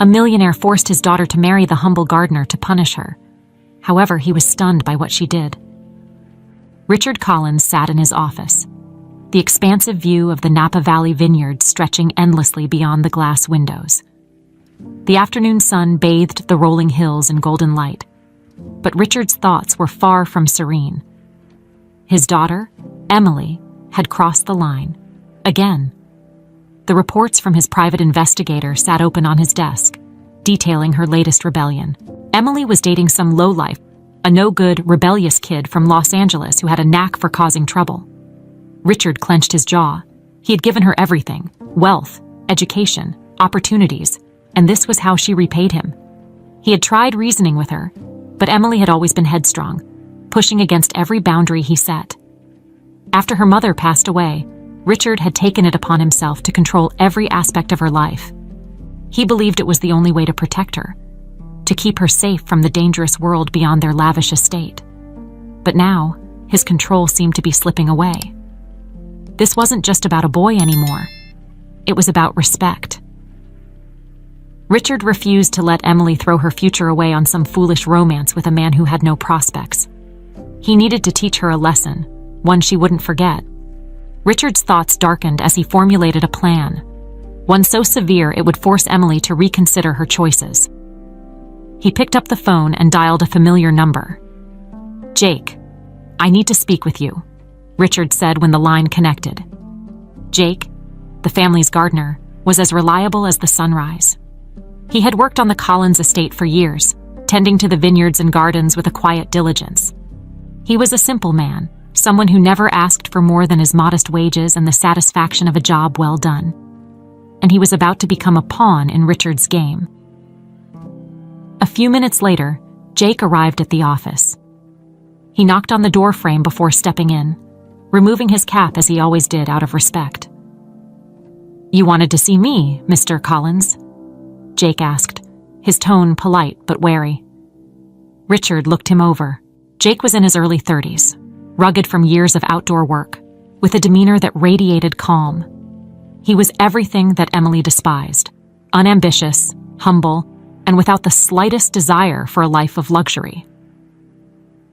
A millionaire forced his daughter to marry the humble gardener to punish her. However, he was stunned by what she did. Richard Collins sat in his office, the expansive view of the Napa Valley vineyards stretching endlessly beyond the glass windows. The afternoon sun bathed the rolling hills in golden light, but Richard's thoughts were far from serene. His daughter, Emily, had crossed the line, again. The reports from his private investigator sat open on his desk, detailing her latest rebellion. Emily was dating some lowlife, a no-good, rebellious kid from Los Angeles who had a knack for causing trouble. Richard clenched his jaw. He had given her everything: wealth, education, opportunities, and this was how she repaid him. He had tried reasoning with her, but Emily had always been headstrong, pushing against every boundary he set. After her mother passed away, Richard had taken it upon himself to control every aspect of her life. He believed it was the only way to protect her, to keep her safe from the dangerous world beyond their lavish estate. But now, his control seemed to be slipping away. This wasn't just about a boy anymore. It was about respect. Richard refused to let Emily throw her future away on some foolish romance with a man who had no prospects. He needed to teach her a lesson, one she wouldn't forget. Richard's thoughts darkened as he formulated a plan, one so severe it would force Emily to reconsider her choices. He picked up the phone and dialed a familiar number. "Jake, I need to speak with you," Richard said when the line connected. Jake, the family's gardener, was as reliable as the sunrise. He had worked on the Collins estate for years, tending to the vineyards and gardens with a quiet diligence. He was a simple man, someone who never asked for more than his modest wages and the satisfaction of a job well done. And he was about to become a pawn in Richard's game. A few minutes later, Jake arrived at the office. He knocked on the door frame before stepping in, removing his cap as he always did out of respect. "You wanted to see me, Mr. Collins?" Jake asked, his tone polite but wary. Richard looked him over. Jake was in his early 30s, rugged from years of outdoor work, with a demeanor that radiated calm. He was everything that Emily despised: unambitious, humble, and without the slightest desire for a life of luxury.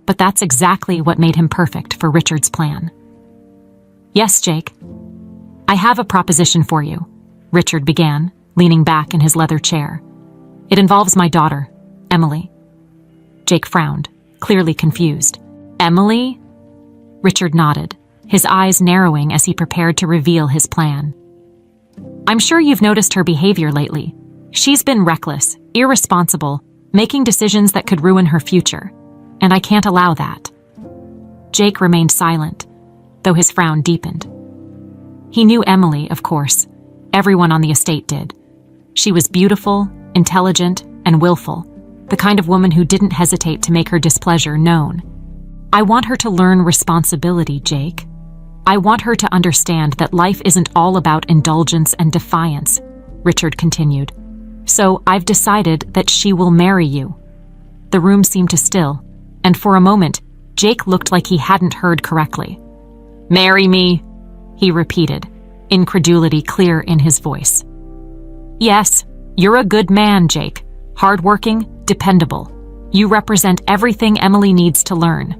But that's exactly what made him perfect for Richard's plan. "Yes, Jake. I have a proposition for you," Richard began, leaning back in his leather chair. "It involves my daughter, Emily." Jake frowned, clearly confused. "Emily?" Richard nodded, his eyes narrowing as he prepared to reveal his plan. "I'm sure you've noticed her behavior lately. She's been reckless, irresponsible, making decisions that could ruin her future, and I can't allow that." Jake remained silent, though his frown deepened. He knew Emily, of course. Everyone on the estate did. She was beautiful, intelligent, and willful, the kind of woman who didn't hesitate to make her displeasure known. "I want her to learn responsibility, Jake. I want her to understand that life isn't all about indulgence and defiance," Richard continued. "So I've decided that she will marry you." The room seemed to still, and for a moment, Jake looked like he hadn't heard correctly. "Marry me?" he repeated, incredulity clear in his voice. "Yes, you're a good man, Jake. Hardworking, dependable. You represent everything Emily needs to learn.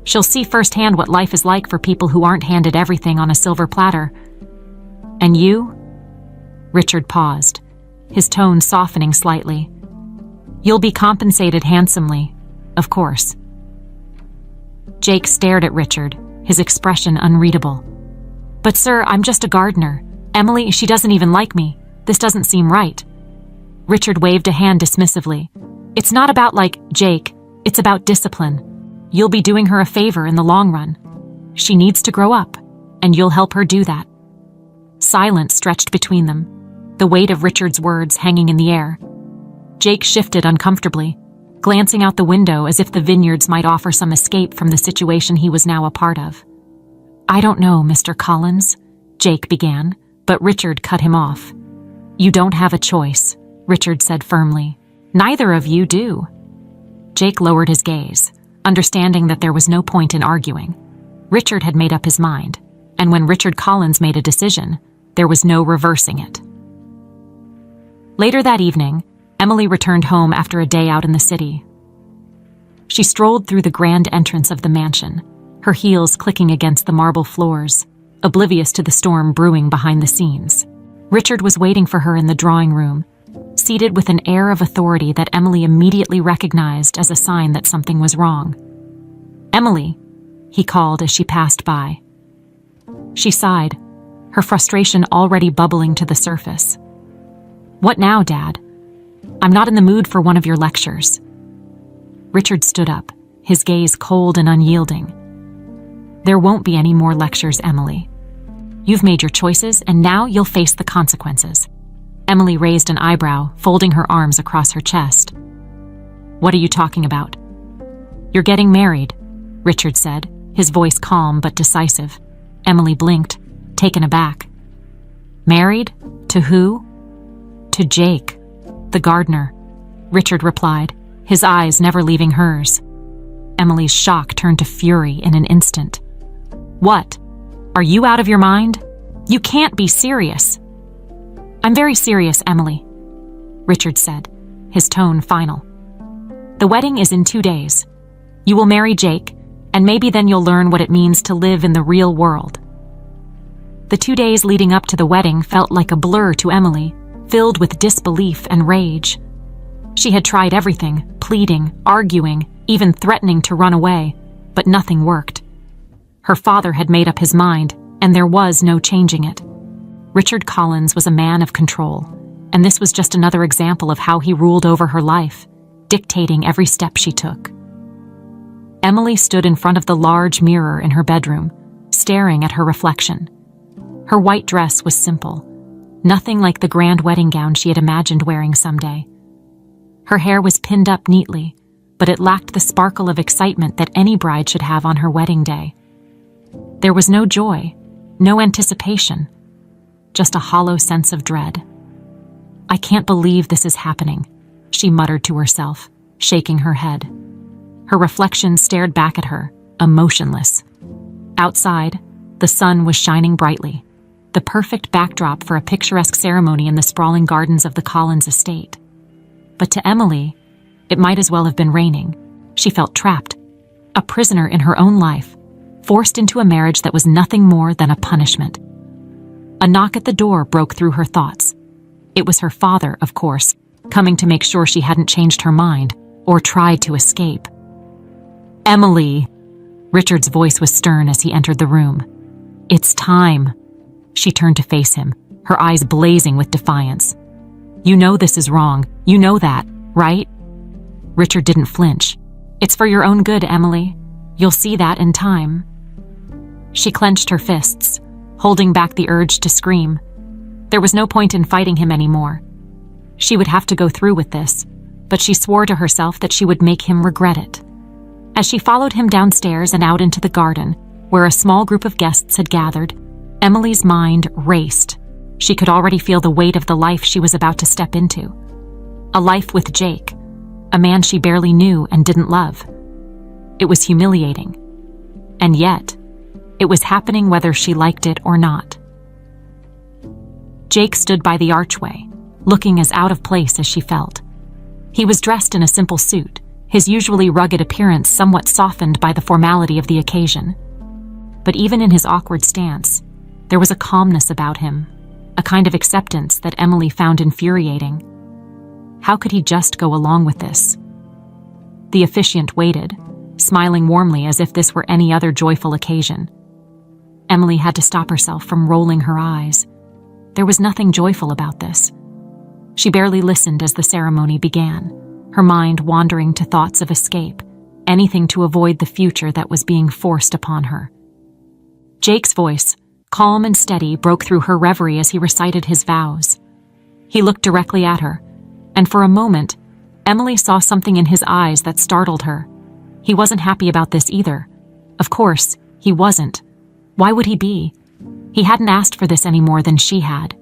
She'll see firsthand what life is like for people who aren't handed everything on a silver platter. And you?" Richard paused, his tone softening slightly. "You'll be compensated handsomely, of course." Jake stared at Richard, his expression unreadable. "But sir, I'm just a gardener. Emily, she doesn't even like me. This doesn't seem right." Richard waved a hand dismissively. "It's not about Jake, it's about discipline. You'll be doing her a favor in the long run. She needs to grow up, and you'll help her do that." Silence stretched between them, the weight of Richard's words hanging in the air. Jake shifted uncomfortably, glancing out the window as if the vineyards might offer some escape from the situation he was now a part of. "I don't know, Mr. Collins," Jake began, but Richard cut him off. "You don't have a choice," Richard said firmly. "Neither of you do." Jake lowered his gaze, understanding that there was no point in arguing. Richard had made up his mind, and when Richard Collins made a decision, there was no reversing it. Later that evening, Emily returned home after a day out in the city. She strolled through the grand entrance of the mansion, her heels clicking against the marble floors, oblivious to the storm brewing behind the scenes. Richard was waiting for her in the drawing room, seated with an air of authority that Emily immediately recognized as a sign that something was wrong. "Emily," he called as she passed by. She sighed, her frustration already bubbling to the surface. "What now, Dad? I'm not in the mood for one of your lectures." Richard stood up, his gaze cold and unyielding. "There won't be any more lectures, Emily. You've made your choices, and now you'll face the consequences." Emily raised an eyebrow, folding her arms across her chest. "What are you talking about?" "You're getting married," Richard said, his voice calm but decisive. Emily blinked, taken aback. "Married? To who?" "To Jake, the gardener," Richard replied, his eyes never leaving hers. Emily's shock turned to fury in an instant. "What? Are you out of your mind? You can't be serious." "I'm very serious, Emily," Richard said, his tone final. "The wedding is in 2 days. You will marry Jake, and maybe then you'll learn what it means to live in the real world." The 2 days leading up to the wedding felt like a blur to Emily, filled with disbelief and rage. She had tried everything, pleading, arguing, even threatening to run away, but nothing worked. Her father had made up his mind, and there was no changing it. Richard Collins was a man of control, and this was just another example of how he ruled over her life, dictating every step she took. Emily stood in front of the large mirror in her bedroom, staring at her reflection. Her white dress was simple, nothing like the grand wedding gown she had imagined wearing someday. Her hair was pinned up neatly, but it lacked the sparkle of excitement that any bride should have on her wedding day. There was no joy, no anticipation, just a hollow sense of dread. "I can't believe this is happening," she muttered to herself, shaking her head. Her reflection stared back at her, emotionless. Outside, the sun was shining brightly, the perfect backdrop for a picturesque ceremony in the sprawling gardens of the Collins estate. But to Emily, it might as well have been raining. She felt trapped, a prisoner in her own life, forced into a marriage that was nothing more than a punishment. A knock at the door broke through her thoughts. It was her father, of course, coming to make sure she hadn't changed her mind or tried to escape. "Emily!" Richard's voice was stern as he entered the room. "It's time." She turned to face him, her eyes blazing with defiance. "You know this is wrong. You know that, right?" Richard didn't flinch. "It's for your own good, Emily. You'll see that in time." She clenched her fists, holding back the urge to scream. There was no point in fighting him anymore. She would have to go through with this, but she swore to herself that she would make him regret it. As she followed him downstairs and out into the garden, where a small group of guests had gathered, Emily's mind raced. She could already feel the weight of the life she was about to step into. A life with Jake, a man she barely knew and didn't love. It was humiliating. And yet, it was happening whether she liked it or not. Jake stood by the archway, looking as out of place as she felt. He was dressed in a simple suit, his usually rugged appearance somewhat softened by the formality of the occasion. But even in his awkward stance, there was a calmness about him, a kind of acceptance that Emily found infuriating. How could he just go along with this? The officiant waited, smiling warmly as if this were any other joyful occasion. Emily had to stop herself from rolling her eyes. There was nothing joyful about this. She barely listened as the ceremony began, her mind wandering to thoughts of escape, anything to avoid the future that was being forced upon her. Jake's voice, calm and steady, broke through her reverie as he recited his vows. He looked directly at her, and for a moment, Emily saw something in his eyes that startled her. He wasn't happy about this either. Of course, he wasn't. Why would he be? He hadn't asked for this any more than she had,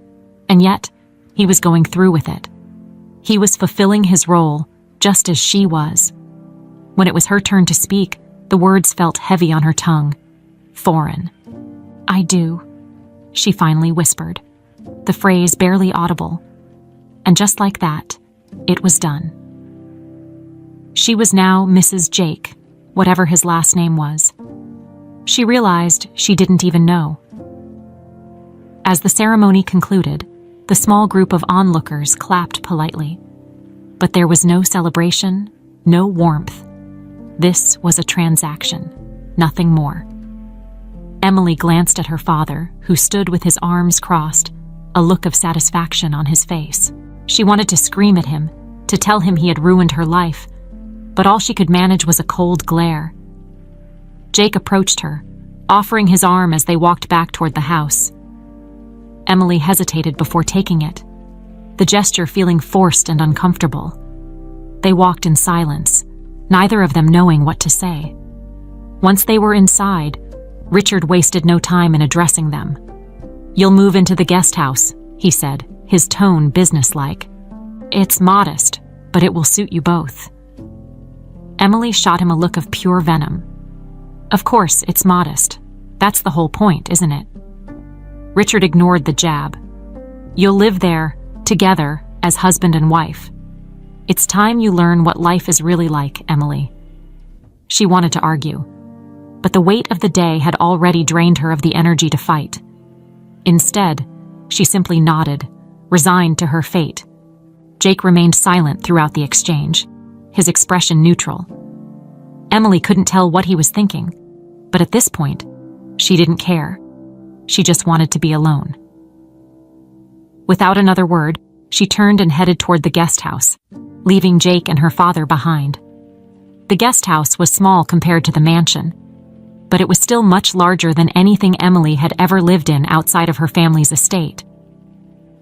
and yet, he was going through with it. He was fulfilling his role, just as she was. When it was her turn to speak, the words felt heavy on her tongue. Foreign. "I do," she finally whispered, the phrase barely audible. And just like that, It was done. She was now Mrs. Jake, whatever his last name was. She realized she didn't even know. As the ceremony concluded, the small group of onlookers clapped politely. But there was no celebration, no warmth. This was a transaction, nothing more. Emily glanced at her father, who stood with his arms crossed, a look of satisfaction on his face. She wanted to scream at him, to tell him he had ruined her life, but all she could manage was a cold glare. Jake approached her, offering his arm as they walked back toward the house. Emily hesitated before taking it, the gesture feeling forced and uncomfortable. They walked in silence, neither of them knowing what to say. Once they were inside, Richard wasted no time in addressing them. "You'll move into the guest house," he said, his tone businesslike. "It's modest, but it will suit you both." Emily shot him a look of pure venom. "Of course, it's modest. That's the whole point, isn't it?" Richard ignored the jab. "You'll live there, together, as husband and wife. It's time you learn what life is really like, Emily." She wanted to argue, but the weight of the day had already drained her of the energy to fight. Instead, she simply nodded, resigned to her fate. Jake remained silent throughout the exchange, his expression neutral. Emily couldn't tell what he was thinking, but at this point, she didn't care. She just wanted to be alone. Without another word, she turned and headed toward the guest house, leaving Jake and her father behind. The guest house was small compared to the mansion, but it was still much larger than anything Emily had ever lived in outside of her family's estate.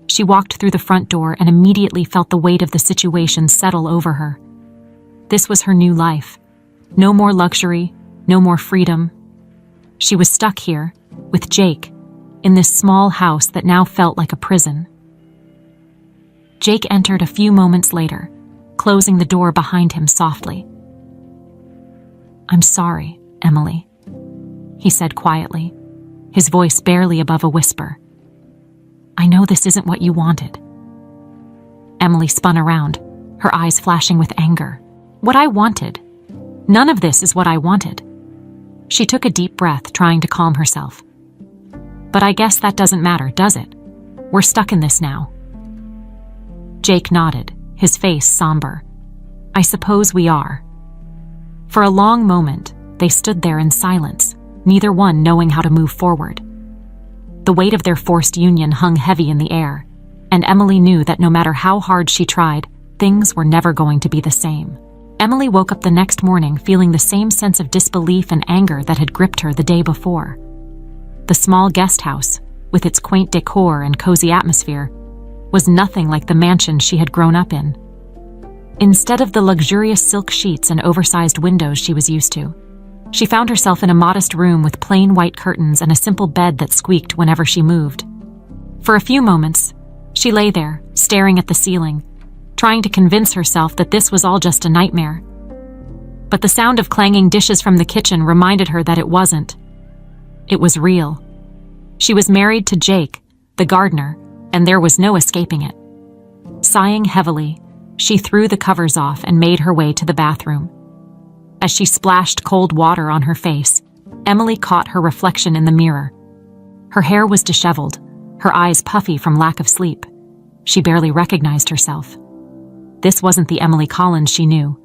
She walked through the front door and immediately felt the weight of the situation settle over her. This was her new life. No more luxury, no more freedom. She was stuck here, with Jake, in this small house that now felt like a prison. Jake entered a few moments later, closing the door behind him softly. "I'm sorry, Emily," he said quietly, his voice barely above a whisper. "I know this isn't what you wanted." Emily spun around, her eyes flashing with anger. "What I wanted? None of this is what I wanted." She took a deep breath, trying to calm herself. "But I guess that doesn't matter, does it? We're stuck in this now." Jake nodded, his face somber. "I suppose we are." For a long moment, they stood there in silence, neither one knowing how to move forward. The weight of their forced union hung heavy in the air, and Emily knew that no matter how hard she tried, things were never going to be the same. Emily woke up the next morning feeling the same sense of disbelief and anger that had gripped her the day before. The small guest house, with its quaint decor and cozy atmosphere, was nothing like the mansion she had grown up in. Instead of the luxurious silk sheets and oversized windows she was used to, she found herself in a modest room with plain white curtains and a simple bed that squeaked whenever she moved. For a few moments, she lay there, staring at the ceiling, trying to convince herself that this was all just a nightmare. But the sound of clanging dishes from the kitchen reminded her that it wasn't. It was real. She was married to Jake, the gardener, and there was no escaping it. Sighing heavily, she threw the covers off and made her way to the bathroom. As she splashed cold water on her face, Emily caught her reflection in the mirror. Her hair was disheveled, her eyes puffy from lack of sleep. She barely recognized herself. This wasn't the Emily Collins she knew,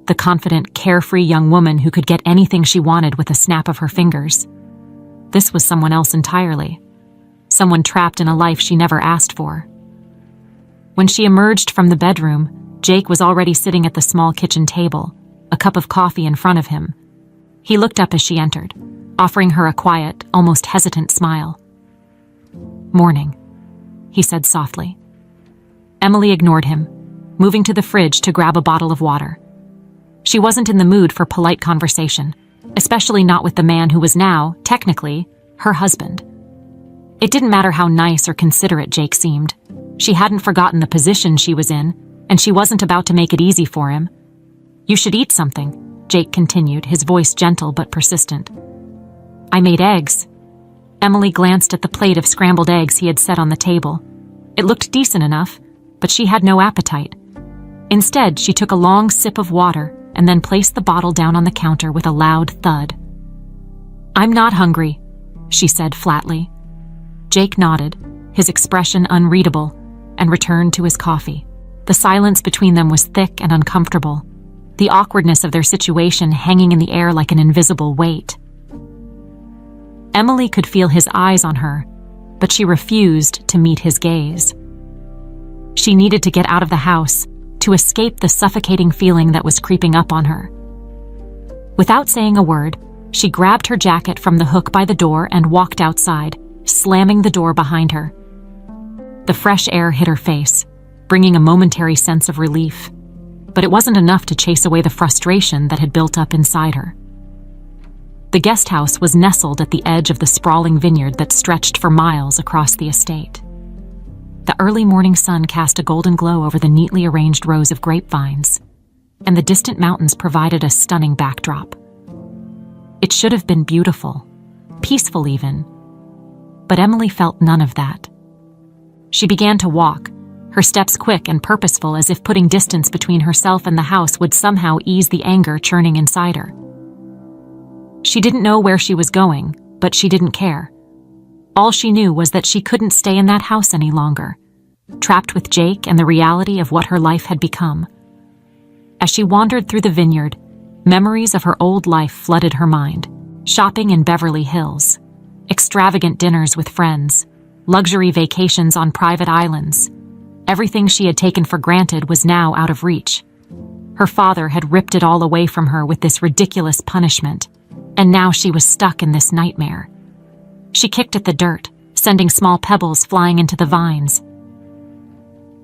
the confident, carefree young woman who could get anything she wanted with a snap of her fingers. This was someone else entirely, someone trapped in a life she never asked for. When she emerged from the bedroom, Jake was already sitting at the small kitchen table, a cup of coffee in front of him. He looked up as she entered, offering her a quiet, almost hesitant smile. "Morning," he said softly. Emily ignored him, moving to the fridge to grab a bottle of water. She wasn't in the mood for polite conversation, especially not with the man who was now, technically, her husband. It didn't matter how nice or considerate Jake seemed. She hadn't forgotten the position she was in, and she wasn't about to make it easy for him. "You should eat something," Jake continued, his voice gentle but persistent. "I made eggs." Emily glanced at the plate of scrambled eggs he had set on the table. It looked decent enough, but she had no appetite. Instead, she took a long sip of water and then placed the bottle down on the counter with a loud thud. "I'm not hungry," she said flatly. Jake nodded, his expression unreadable, and returned to his coffee. The silence between them was thick and uncomfortable, the awkwardness of their situation hanging in the air like an invisible weight. Emily could feel his eyes on her, but she refused to meet his gaze. She needed to get out of the house, to escape the suffocating feeling that was creeping up on her. Without saying a word, she grabbed her jacket from the hook by the door and walked outside, slamming the door behind her. The fresh air hit her face, bringing a momentary sense of relief, but it wasn't enough to chase away the frustration that had built up inside her. The guest house was nestled at the edge of the sprawling vineyard that stretched for miles across the estate. The early morning sun cast a golden glow over the neatly arranged rows of grapevines, and the distant mountains provided a stunning backdrop. It should have been beautiful, peaceful even, but Emily felt none of that. She began to walk, her steps quick and purposeful, as if putting distance between herself and the house would somehow ease the anger churning inside her. She didn't know where she was going, but she didn't care. All she knew was that she couldn't stay in that house any longer, trapped with Jake and the reality of what her life had become. As she wandered through the vineyard, memories of her old life flooded her mind. Shopping in Beverly Hills, extravagant dinners with friends, luxury vacations on private islands. Everything she had taken for granted was now out of reach. Her father had ripped it all away from her with this ridiculous punishment, and now she was stuck in this nightmare. She kicked at the dirt, sending small pebbles flying into the vines.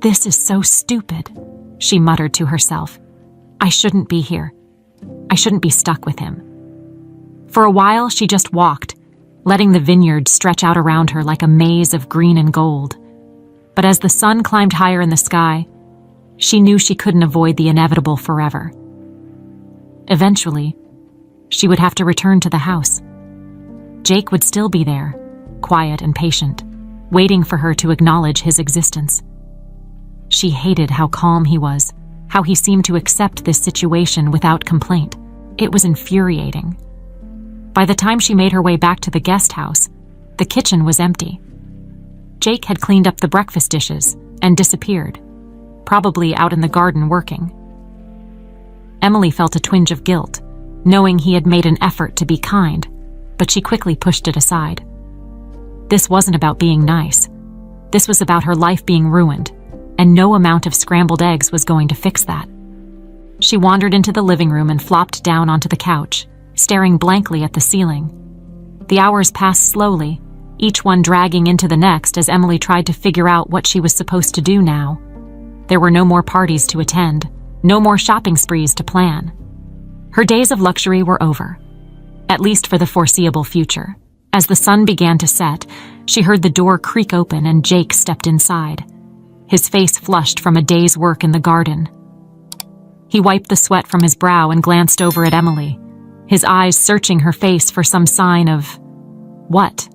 "This is so stupid," she muttered to herself. "I shouldn't be here. I shouldn't be stuck with him." For a while, she just walked, letting the vineyard stretch out around her like a maze of green and gold. But as the sun climbed higher in the sky, she knew she couldn't avoid the inevitable forever. Eventually, she would have to return to the house. Jake would still be there, quiet and patient, waiting for her to acknowledge his existence. She hated how calm he was, how he seemed to accept this situation without complaint. It was infuriating. By the time she made her way back to the guest house, the kitchen was empty. Jake had cleaned up the breakfast dishes and disappeared, probably out in the garden working. Emily felt a twinge of guilt, knowing he had made an effort to be kind, but she quickly pushed it aside. This wasn't about being nice. This was about her life being ruined, and no amount of scrambled eggs was going to fix that. She wandered into the living room and flopped down onto the couch, staring blankly at the ceiling. The hours passed slowly, each one dragging into the next as Emily tried to figure out what she was supposed to do now. There were no more parties to attend, no more shopping sprees to plan. Her days of luxury were over, at least for the foreseeable future. As the sun began to set, she heard the door creak open and Jake stepped inside, his face flushed from a day's work in the garden. He wiped the sweat from his brow and glanced over at Emily, his eyes searching her face for some sign of what?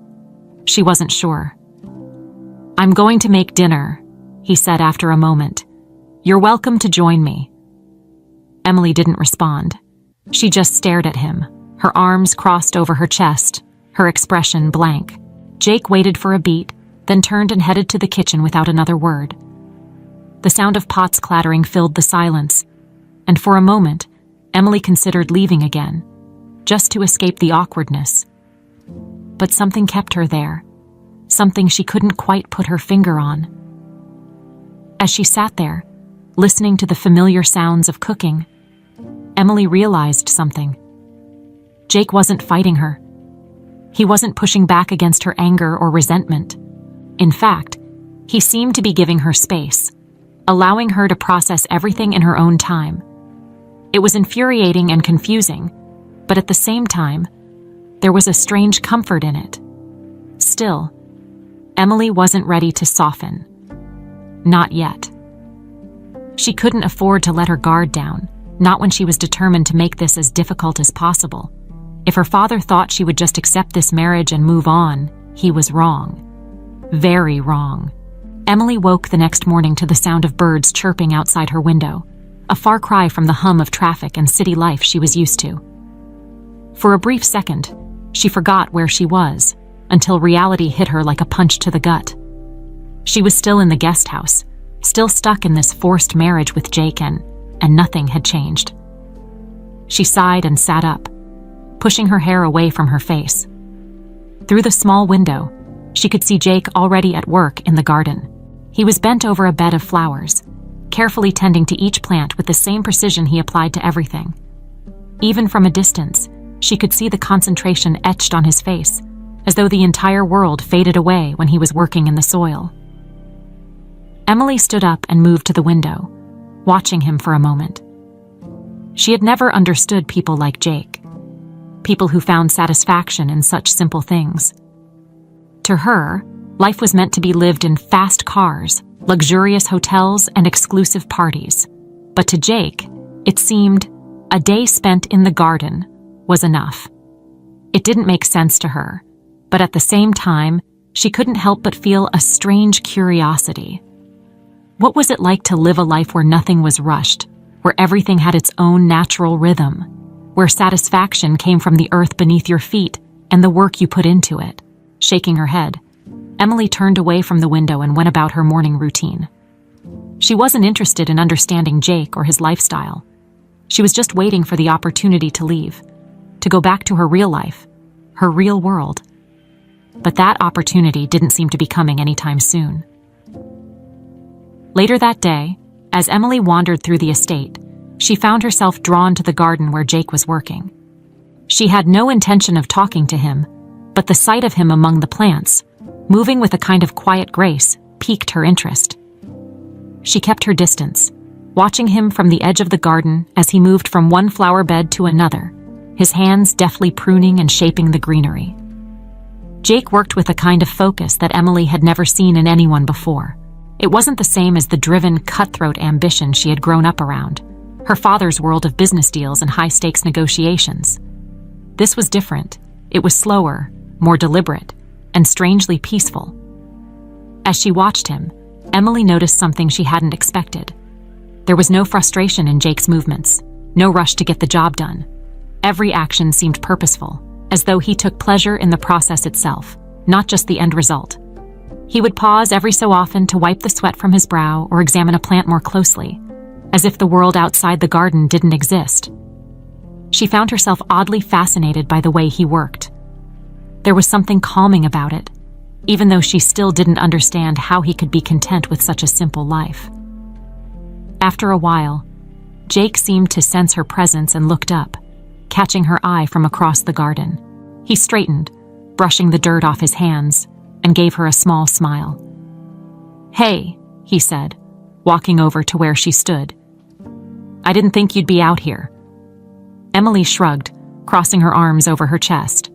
She wasn't sure. "I'm going to make dinner," he said after a moment. "You're welcome to join me." Emily didn't respond. She just stared at him, her arms crossed over her chest, her expression blank. Jake waited for a beat, then turned and headed to the kitchen without another word. The sound of pots clattering filled the silence, and for a moment, Emily considered leaving again, just to escape the awkwardness. But something kept her there, something she couldn't quite put her finger on. As she sat there, listening to the familiar sounds of cooking, Emily realized something. Jake wasn't fighting her. He wasn't pushing back against her anger or resentment. In fact, he seemed to be giving her space, allowing her to process everything in her own time. It was infuriating and confusing, but at the same time, there was a strange comfort in it. Still, Emily wasn't ready to soften. Not yet. She couldn't afford to let her guard down, not when she was determined to make this as difficult as possible. If her father thought she would just accept this marriage and move on, he was wrong. Very wrong. Emily woke the next morning to the sound of birds chirping outside her window. a far cry from the hum of traffic and city life she was used to. For a brief second, she forgot where she was, until reality hit her like a punch to the gut. She was still in the guest house, still stuck in this forced marriage with Jake, and nothing had changed. She sighed and sat up, pushing her hair away from her face. Through the small window, she could see Jake already at work in the garden. He was bent over a bed of flowers, carefully tending to each plant with the same precision he applied to everything. Even from a distance, she could see the concentration etched on his face, as though the entire world faded away when he was working in the soil. Emily stood up and moved to the window, watching him for a moment. She had never understood people like Jake, people who found satisfaction in such simple things. To her, life was meant to be lived in fast cars, luxurious hotels, and exclusive parties. But to Jake, it seemed a day spent in the garden was enough. It didn't make sense to her, but at the same time, she couldn't help but feel a strange curiosity. What was it like to live a life where nothing was rushed, where everything had its own natural rhythm, where satisfaction came from the earth beneath your feet and the work you put into it? Shaking her head, Emily turned away from the window and went about her morning routine. She wasn't interested in understanding Jake or his lifestyle. She was just waiting for the opportunity to leave, to go back to her real life, her real world. But that opportunity didn't seem to be coming anytime soon. Later that day, as Emily wandered through the estate, she found herself drawn to the garden where Jake was working. She had no intention of talking to him, but the sight of him among the plants, moving with a kind of quiet grace, piqued her interest. She kept her distance, watching him from the edge of the garden as he moved from one flower bed to another, his hands deftly pruning and shaping the greenery. Jake worked with a kind of focus that Emily had never seen in anyone before. It wasn't the same as the driven, cutthroat ambition she had grown up around, her father's world of business deals and high-stakes negotiations. This was different. It was slower, more deliberate, and strangely peaceful. As she watched him, Emily noticed something she hadn't expected. There was no frustration in Jake's movements, no rush to get the job done. Every action seemed purposeful, as though he took pleasure in the process itself, not just the end result. He would pause every so often to wipe the sweat from his brow or examine a plant more closely, as if the world outside the garden didn't exist. She found herself oddly fascinated by the way he worked. There was something calming about it, even though she still didn't understand how he could be content with such a simple life. After a while, Jake seemed to sense her presence and looked up, catching her eye from across the garden. He straightened, brushing the dirt off his hands, and gave her a small smile. "Hey," he said, walking over to where she stood. "I didn't think you'd be out here." Emily shrugged, crossing her arms over her chest.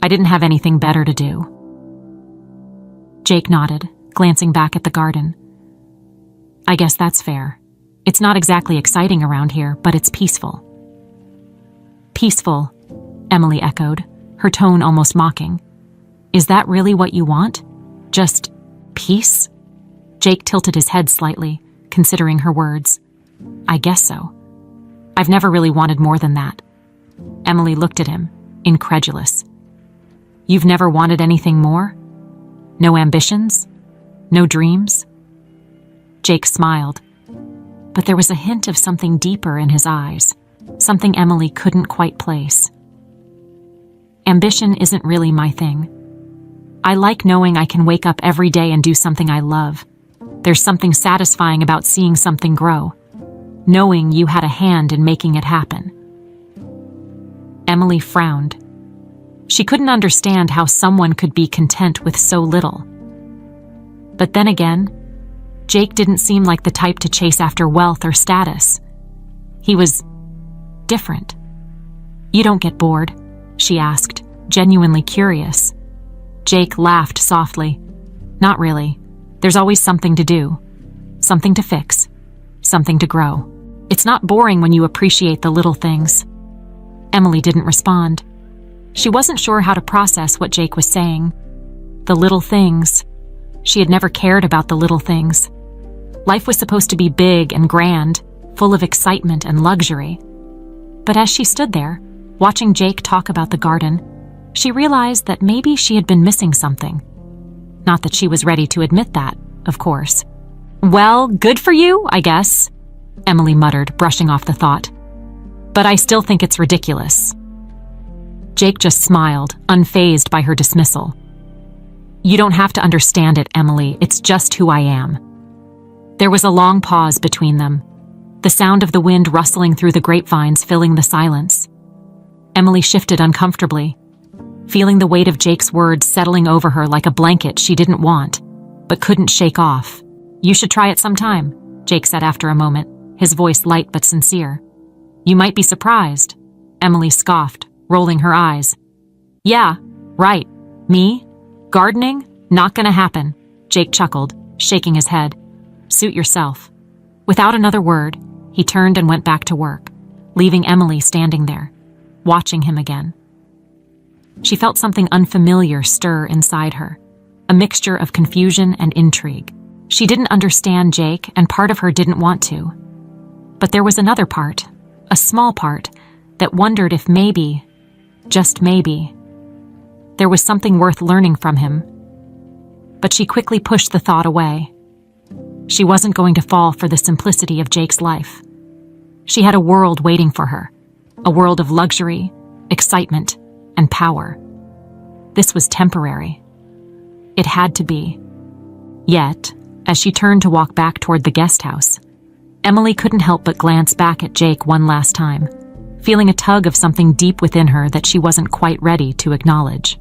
"I didn't have anything better to do." Jake nodded, glancing back at the garden. "I guess that's fair. It's not exactly exciting around here, but it's peaceful." "Peaceful," Emily echoed, her tone almost mocking. "Is that really what you want? Just peace?" Jake tilted his head slightly, considering her words. "I guess so. I've never really wanted more than that." Emily looked at him, incredulous. "You've never wanted anything more? No ambitions? No dreams?" Jake smiled, but there was a hint of something deeper in his eyes, something Emily couldn't quite place. "Ambition isn't really my thing. I like knowing I can wake up every day and do something I love. There's something satisfying about seeing something grow, knowing you had a hand in making it happen." Emily frowned. She couldn't understand how someone could be content with so little. But then again, Jake didn't seem like the type to chase after wealth or status. He was different. "You don't get bored?" she asked, genuinely curious. Jake laughed softly. "Not really. There's always something to do, something to fix, something to grow. It's not boring when you appreciate the little things." Emily didn't respond. She wasn't sure how to process what Jake was saying. The little things. She had never cared about the little things. Life was supposed to be big and grand, full of excitement and luxury. But as she stood there, watching Jake talk about the garden, she realized that maybe she had been missing something. Not that she was ready to admit that, of course. "Well, good for you, I guess," Emily muttered, brushing off the thought. "But I still think it's ridiculous." Jake just smiled, unfazed by her dismissal. "You don't have to understand it, Emily. It's just who I am." There was a long pause between them, the sound of the wind rustling through the grapevines filling the silence. Emily shifted uncomfortably, feeling the weight of Jake's words settling over her like a blanket she didn't want, but couldn't shake off. "You should try it sometime," Jake said after a moment, his voice light but sincere. "You might be surprised," Emily scoffed, rolling her eyes. "Yeah, right. Me? Gardening? Not gonna happen," Jake chuckled, shaking his head. "Suit yourself." Without another word, he turned and went back to work, leaving Emily standing there, watching him again. She felt something unfamiliar stir inside her, a mixture of confusion and intrigue. She didn't understand Jake, and part of her didn't want to. But there was another part, a small part, that wondered if maybe, just maybe, there was something worth learning from him. But she quickly pushed the thought away. She wasn't going to fall for the simplicity of Jake's life. She had a world waiting for her, a world of luxury, excitement, and power. This was temporary. It had to be. Yet, as she turned to walk back toward the guest house, Emily couldn't help but glance back at Jake one last time, feeling a tug of something deep within her that she wasn't quite ready to acknowledge.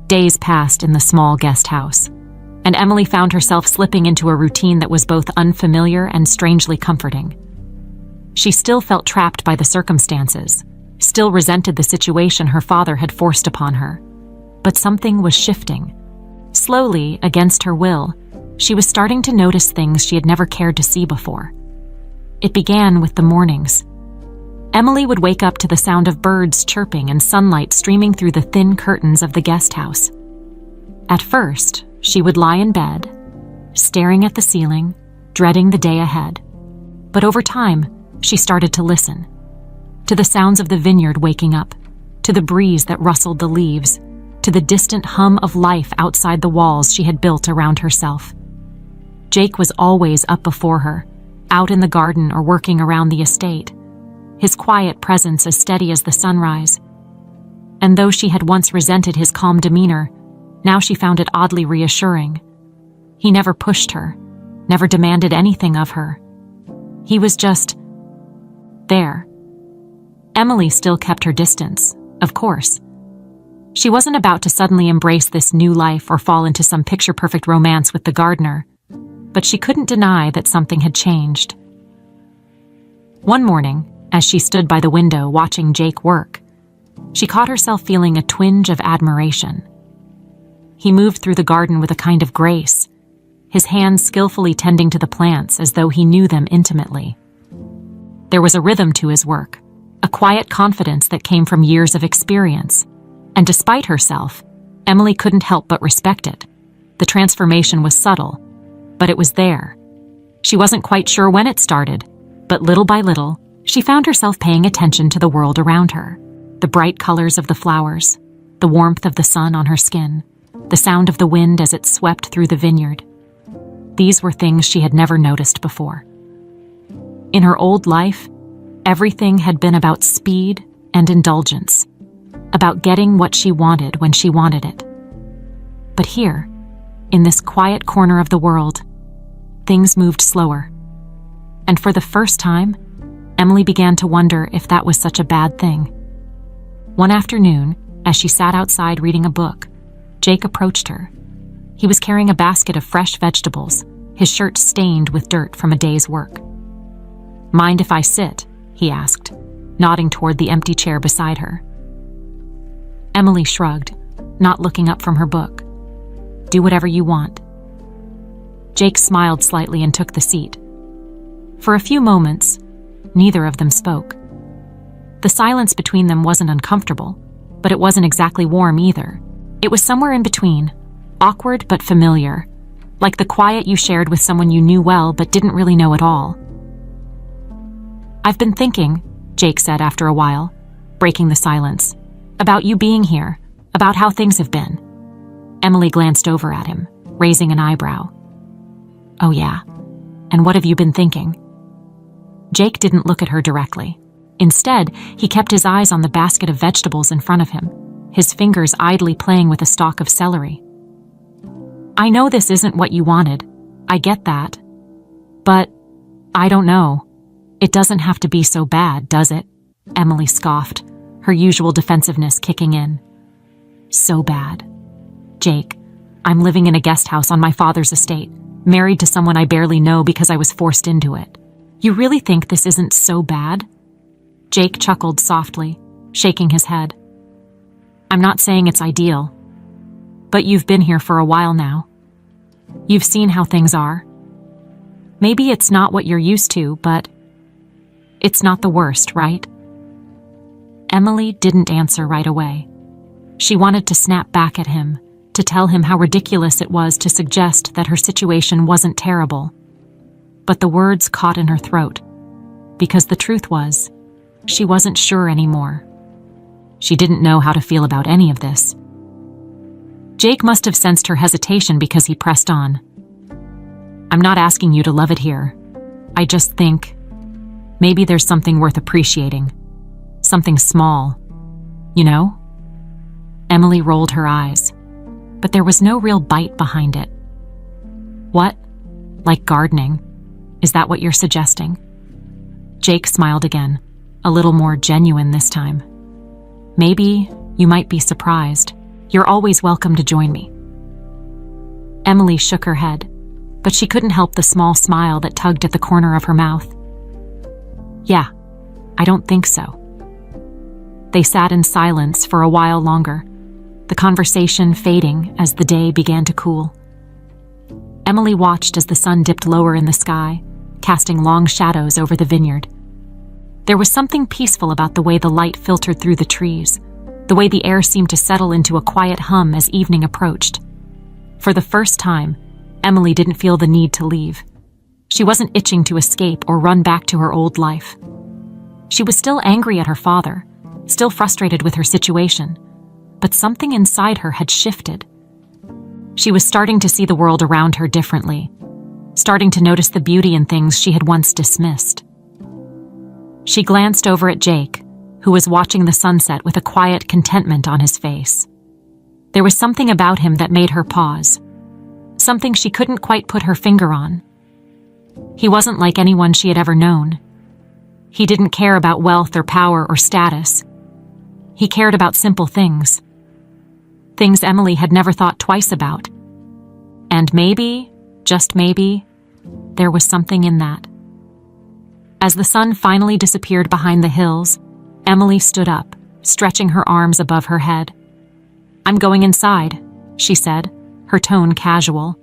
Days passed in the small guest house, and Emily found herself slipping into a routine that was both unfamiliar and strangely comforting. She still felt trapped by the circumstances, still resented the situation her father had forced upon her. But something was shifting. Slowly, against her will, she was starting to notice things she had never cared to see before. It began with the mornings. Emily would wake up to the sound of birds chirping and sunlight streaming through the thin curtains of the guest house. At first, she would lie in bed, staring at the ceiling, dreading the day ahead. But over time, she started to listen. To the sounds of the vineyard waking up, to the breeze that rustled the leaves, to the distant hum of life outside the walls she had built around herself. Jake was always up before her, out in the garden or working around the estate, his quiet presence as steady as the sunrise. And though she had once resented his calm demeanor, now she found it oddly reassuring. He never pushed her, never demanded anything of her. He was just there. Emily still kept her distance, of course. She wasn't about to suddenly embrace this new life or fall into some picture-perfect romance with the gardener, but she couldn't deny that something had changed. One morning, as she stood by the window watching Jake work, she caught herself feeling a twinge of admiration. He moved through the garden with a kind of grace, his hands skillfully tending to the plants as though he knew them intimately. There was a rhythm to his work, a quiet confidence that came from years of experience, and despite herself, Emily couldn't help but respect it. The transformation was subtle, but it was there. She wasn't quite sure when it started, but little by little, she found herself paying attention to the world around her. The bright colors of the flowers, the warmth of the sun on her skin, the sound of the wind as it swept through the vineyard. These were things she had never noticed before. In her old life, everything had been about speed and indulgence, about getting what she wanted when she wanted it. But here, in this quiet corner of the world, things moved slower. And for the first time, Emily began to wonder if that was such a bad thing. One afternoon, as she sat outside reading a book, Jake approached her. He was carrying a basket of fresh vegetables, his shirt stained with dirt from a day's work. "Mind if I sit?" he asked, nodding toward the empty chair beside her. Emily shrugged, not looking up from her book. "Do whatever you want." Jake smiled slightly and took the seat. For a few moments, neither of them spoke. The silence between them wasn't uncomfortable, but it wasn't exactly warm either. It was somewhere in between, awkward but familiar, like the quiet you shared with someone you knew well but didn't really know at all. "I've been thinking," Jake said after a while, breaking the silence, "about you being here, about how things have been." Emily glanced over at him, raising an eyebrow. "Oh yeah, and what have you been thinking?" Jake didn't look at her directly. Instead, he kept his eyes on the basket of vegetables in front of him, his fingers idly playing with a stalk of celery. "I know this isn't what you wanted. I get that. But, I don't know. It doesn't have to be so bad, does it?" Emily scoffed, her usual defensiveness kicking in. "So bad. Jake, I'm living in a guest house on my father's estate, married to someone I barely know because I was forced into it. You really think this isn't so bad?" Jake chuckled softly, shaking his head. "I'm not saying it's ideal. But you've been here for a while now. You've seen how things are. Maybe it's not what you're used to, but it's not the worst, right?" Emily didn't answer right away. She wanted to snap back at him, to tell him how ridiculous it was to suggest that her situation wasn't terrible. But the words caught in her throat, because the truth was, she wasn't sure anymore. She didn't know how to feel about any of this. Jake must have sensed her hesitation because he pressed on. "I'm not asking you to love it here. I just think maybe there's something worth appreciating. Something small. You know?" Emily rolled her eyes, but there was no real bite behind it. "What? Like gardening? Is that what you're suggesting?" Jake smiled again, a little more genuine this time. "Maybe you might be surprised. You're always welcome to join me." Emily shook her head, but she couldn't help the small smile that tugged at the corner of her mouth. "Yeah, I don't think so." They sat in silence for a while longer, the conversation fading as the day began to cool. Emily watched as the sun dipped lower in the sky, casting long shadows over the vineyard. There was something peaceful about the way the light filtered through the trees, the way the air seemed to settle into a quiet hum as evening approached. For the first time, Emily didn't feel the need to leave. She wasn't itching to escape or run back to her old life. She was still angry at her father, still frustrated with her situation, but something inside her had shifted. She was starting to see the world around her differently, starting to notice the beauty in things she had once dismissed. She glanced over at Jake, who was watching the sunset with a quiet contentment on his face. There was something about him that made her pause, something she couldn't quite put her finger on. He wasn't like anyone she had ever known. He didn't care about wealth or power or status. He cared about simple things. Things Emily had never thought twice about. And maybe, just maybe, there was something in that. As the sun finally disappeared behind the hills, Emily stood up, stretching her arms above her head. "I'm going inside," she said, her tone casual.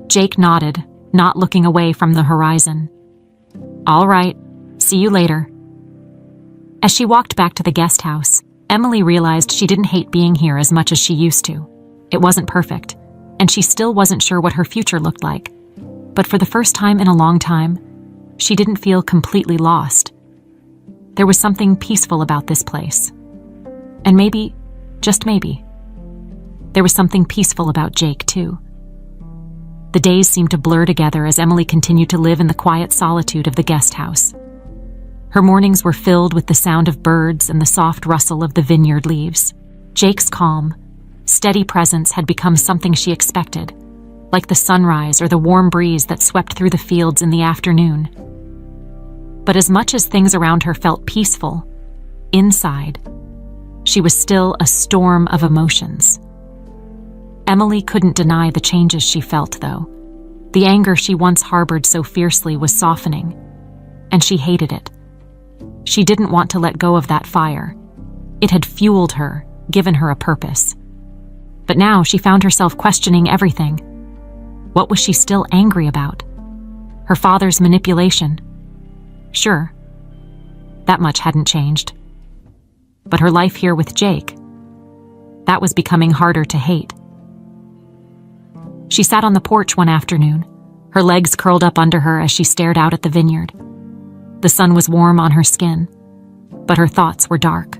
Jake nodded, not looking away from the horizon. "All right, see you later." As she walked back to the guest house, Emily realized she didn't hate being here as much as she used to. It wasn't perfect, and she still wasn't sure what her future looked like. But for the first time in a long time, she didn't feel completely lost. There was something peaceful about this place. And maybe, just maybe, there was something peaceful about Jake, too. The days seemed to blur together as Emily continued to live in the quiet solitude of the guest house. Her mornings were filled with the sound of birds and the soft rustle of the vineyard leaves. Jake's calm, steady presence had become something she expected, like the sunrise or the warm breeze that swept through the fields in the afternoon. But as much as things around her felt peaceful, inside, she was still a storm of emotions. Emily couldn't deny the changes she felt, though. The anger she once harbored so fiercely was softening, and she hated it. She didn't want to let go of that fire. It had fueled her, given her a purpose. But now she found herself questioning everything. What was she still angry about? Her father's manipulation? Sure, that much hadn't changed. But her life here with Jake, that was becoming harder to hate. She sat on the porch one afternoon, her legs curled up under her as she stared out at the vineyard. The sun was warm on her skin, but her thoughts were dark.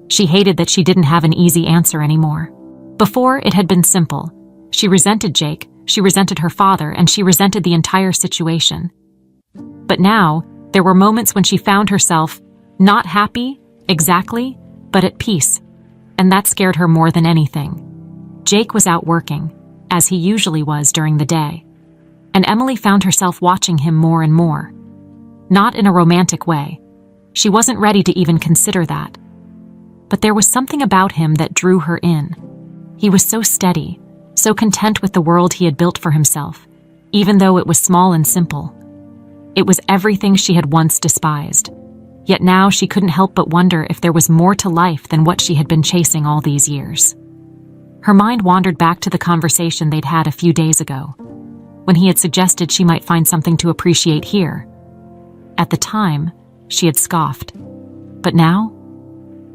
She hated that she didn't have an easy answer anymore. Before, it had been simple. She resented Jake, she resented her father, and she resented the entire situation. But now, there were moments when she found herself not happy, exactly, but at peace, and that scared her more than anything. Jake was out working, as he usually was during the day, and Emily found herself watching him more and more. Not in a romantic way. She wasn't ready to even consider that. But there was something about him that drew her in. He was so steady, so content with the world he had built for himself, even though it was small and simple. It was everything she had once despised. Yet now she couldn't help but wonder if there was more to life than what she had been chasing all these years. Her mind wandered back to the conversation they'd had a few days ago, when he had suggested she might find something to appreciate here. At the time, she had scoffed. But now,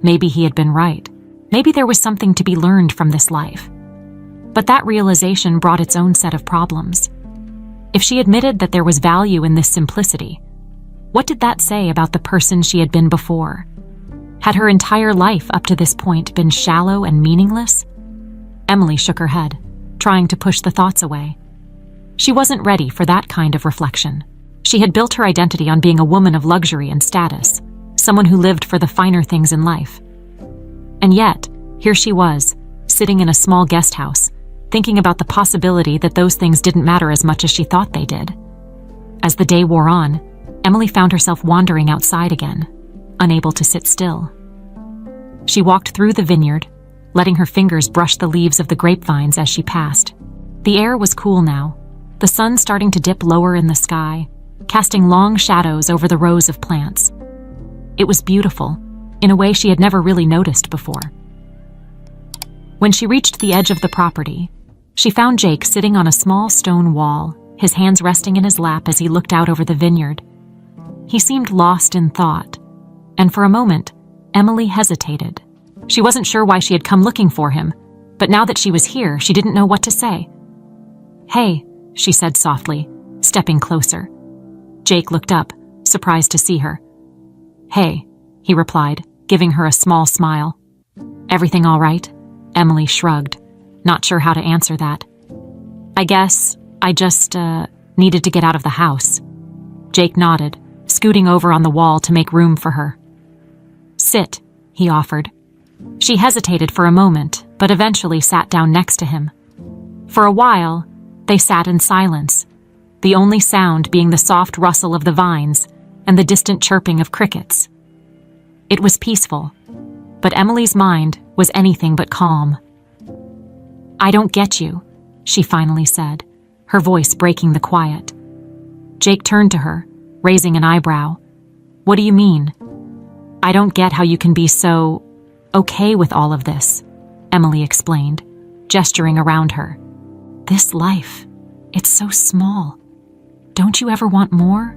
maybe he had been right. Maybe there was something to be learned from this life. But that realization brought its own set of problems. If she admitted that there was value in this simplicity, what did that say about the person she had been before? Had her entire life up to this point been shallow and meaningless? Emily shook her head, trying to push the thoughts away. She wasn't ready for that kind of reflection. She had built her identity on being a woman of luxury and status, someone who lived for the finer things in life. And yet, here she was, sitting in a small guest house, thinking about the possibility that those things didn't matter as much as she thought they did. As the day wore on, Emily found herself wandering outside again, unable to sit still. She walked through the vineyard, letting her fingers brush the leaves of the grapevines as she passed. The air was cool now, the sun starting to dip lower in the sky, casting long shadows over the rows of plants. It was beautiful, in a way she had never really noticed before. When she reached the edge of the property, she found Jake sitting on a small stone wall, his hands resting in his lap as he looked out over the vineyard. He seemed lost in thought, and for a moment, Emily hesitated. She wasn't sure why she had come looking for him, but now that she was here, she didn't know what to say. "Hey," she said softly, stepping closer. Jake looked up, surprised to see her. "Hey," he replied, giving her a small smile. "Everything all right?" Emily shrugged, not sure how to answer that. "I guess I just, needed to get out of the house." Jake nodded, scooting over on the wall to make room for her. "Sit," he offered. She hesitated for a moment, but eventually sat down next to him. For a while, they sat in silence, the only sound being the soft rustle of the vines and the distant chirping of crickets. It was peaceful, but Emily's mind was anything but calm. "I don't get you," she finally said, her voice breaking the quiet. Jake turned to her, raising an eyebrow. "What do you mean?" "I don't get how you can be so okay with all of this," Emily explained, gesturing around her. "This life, it's so small. Don't you ever want more?"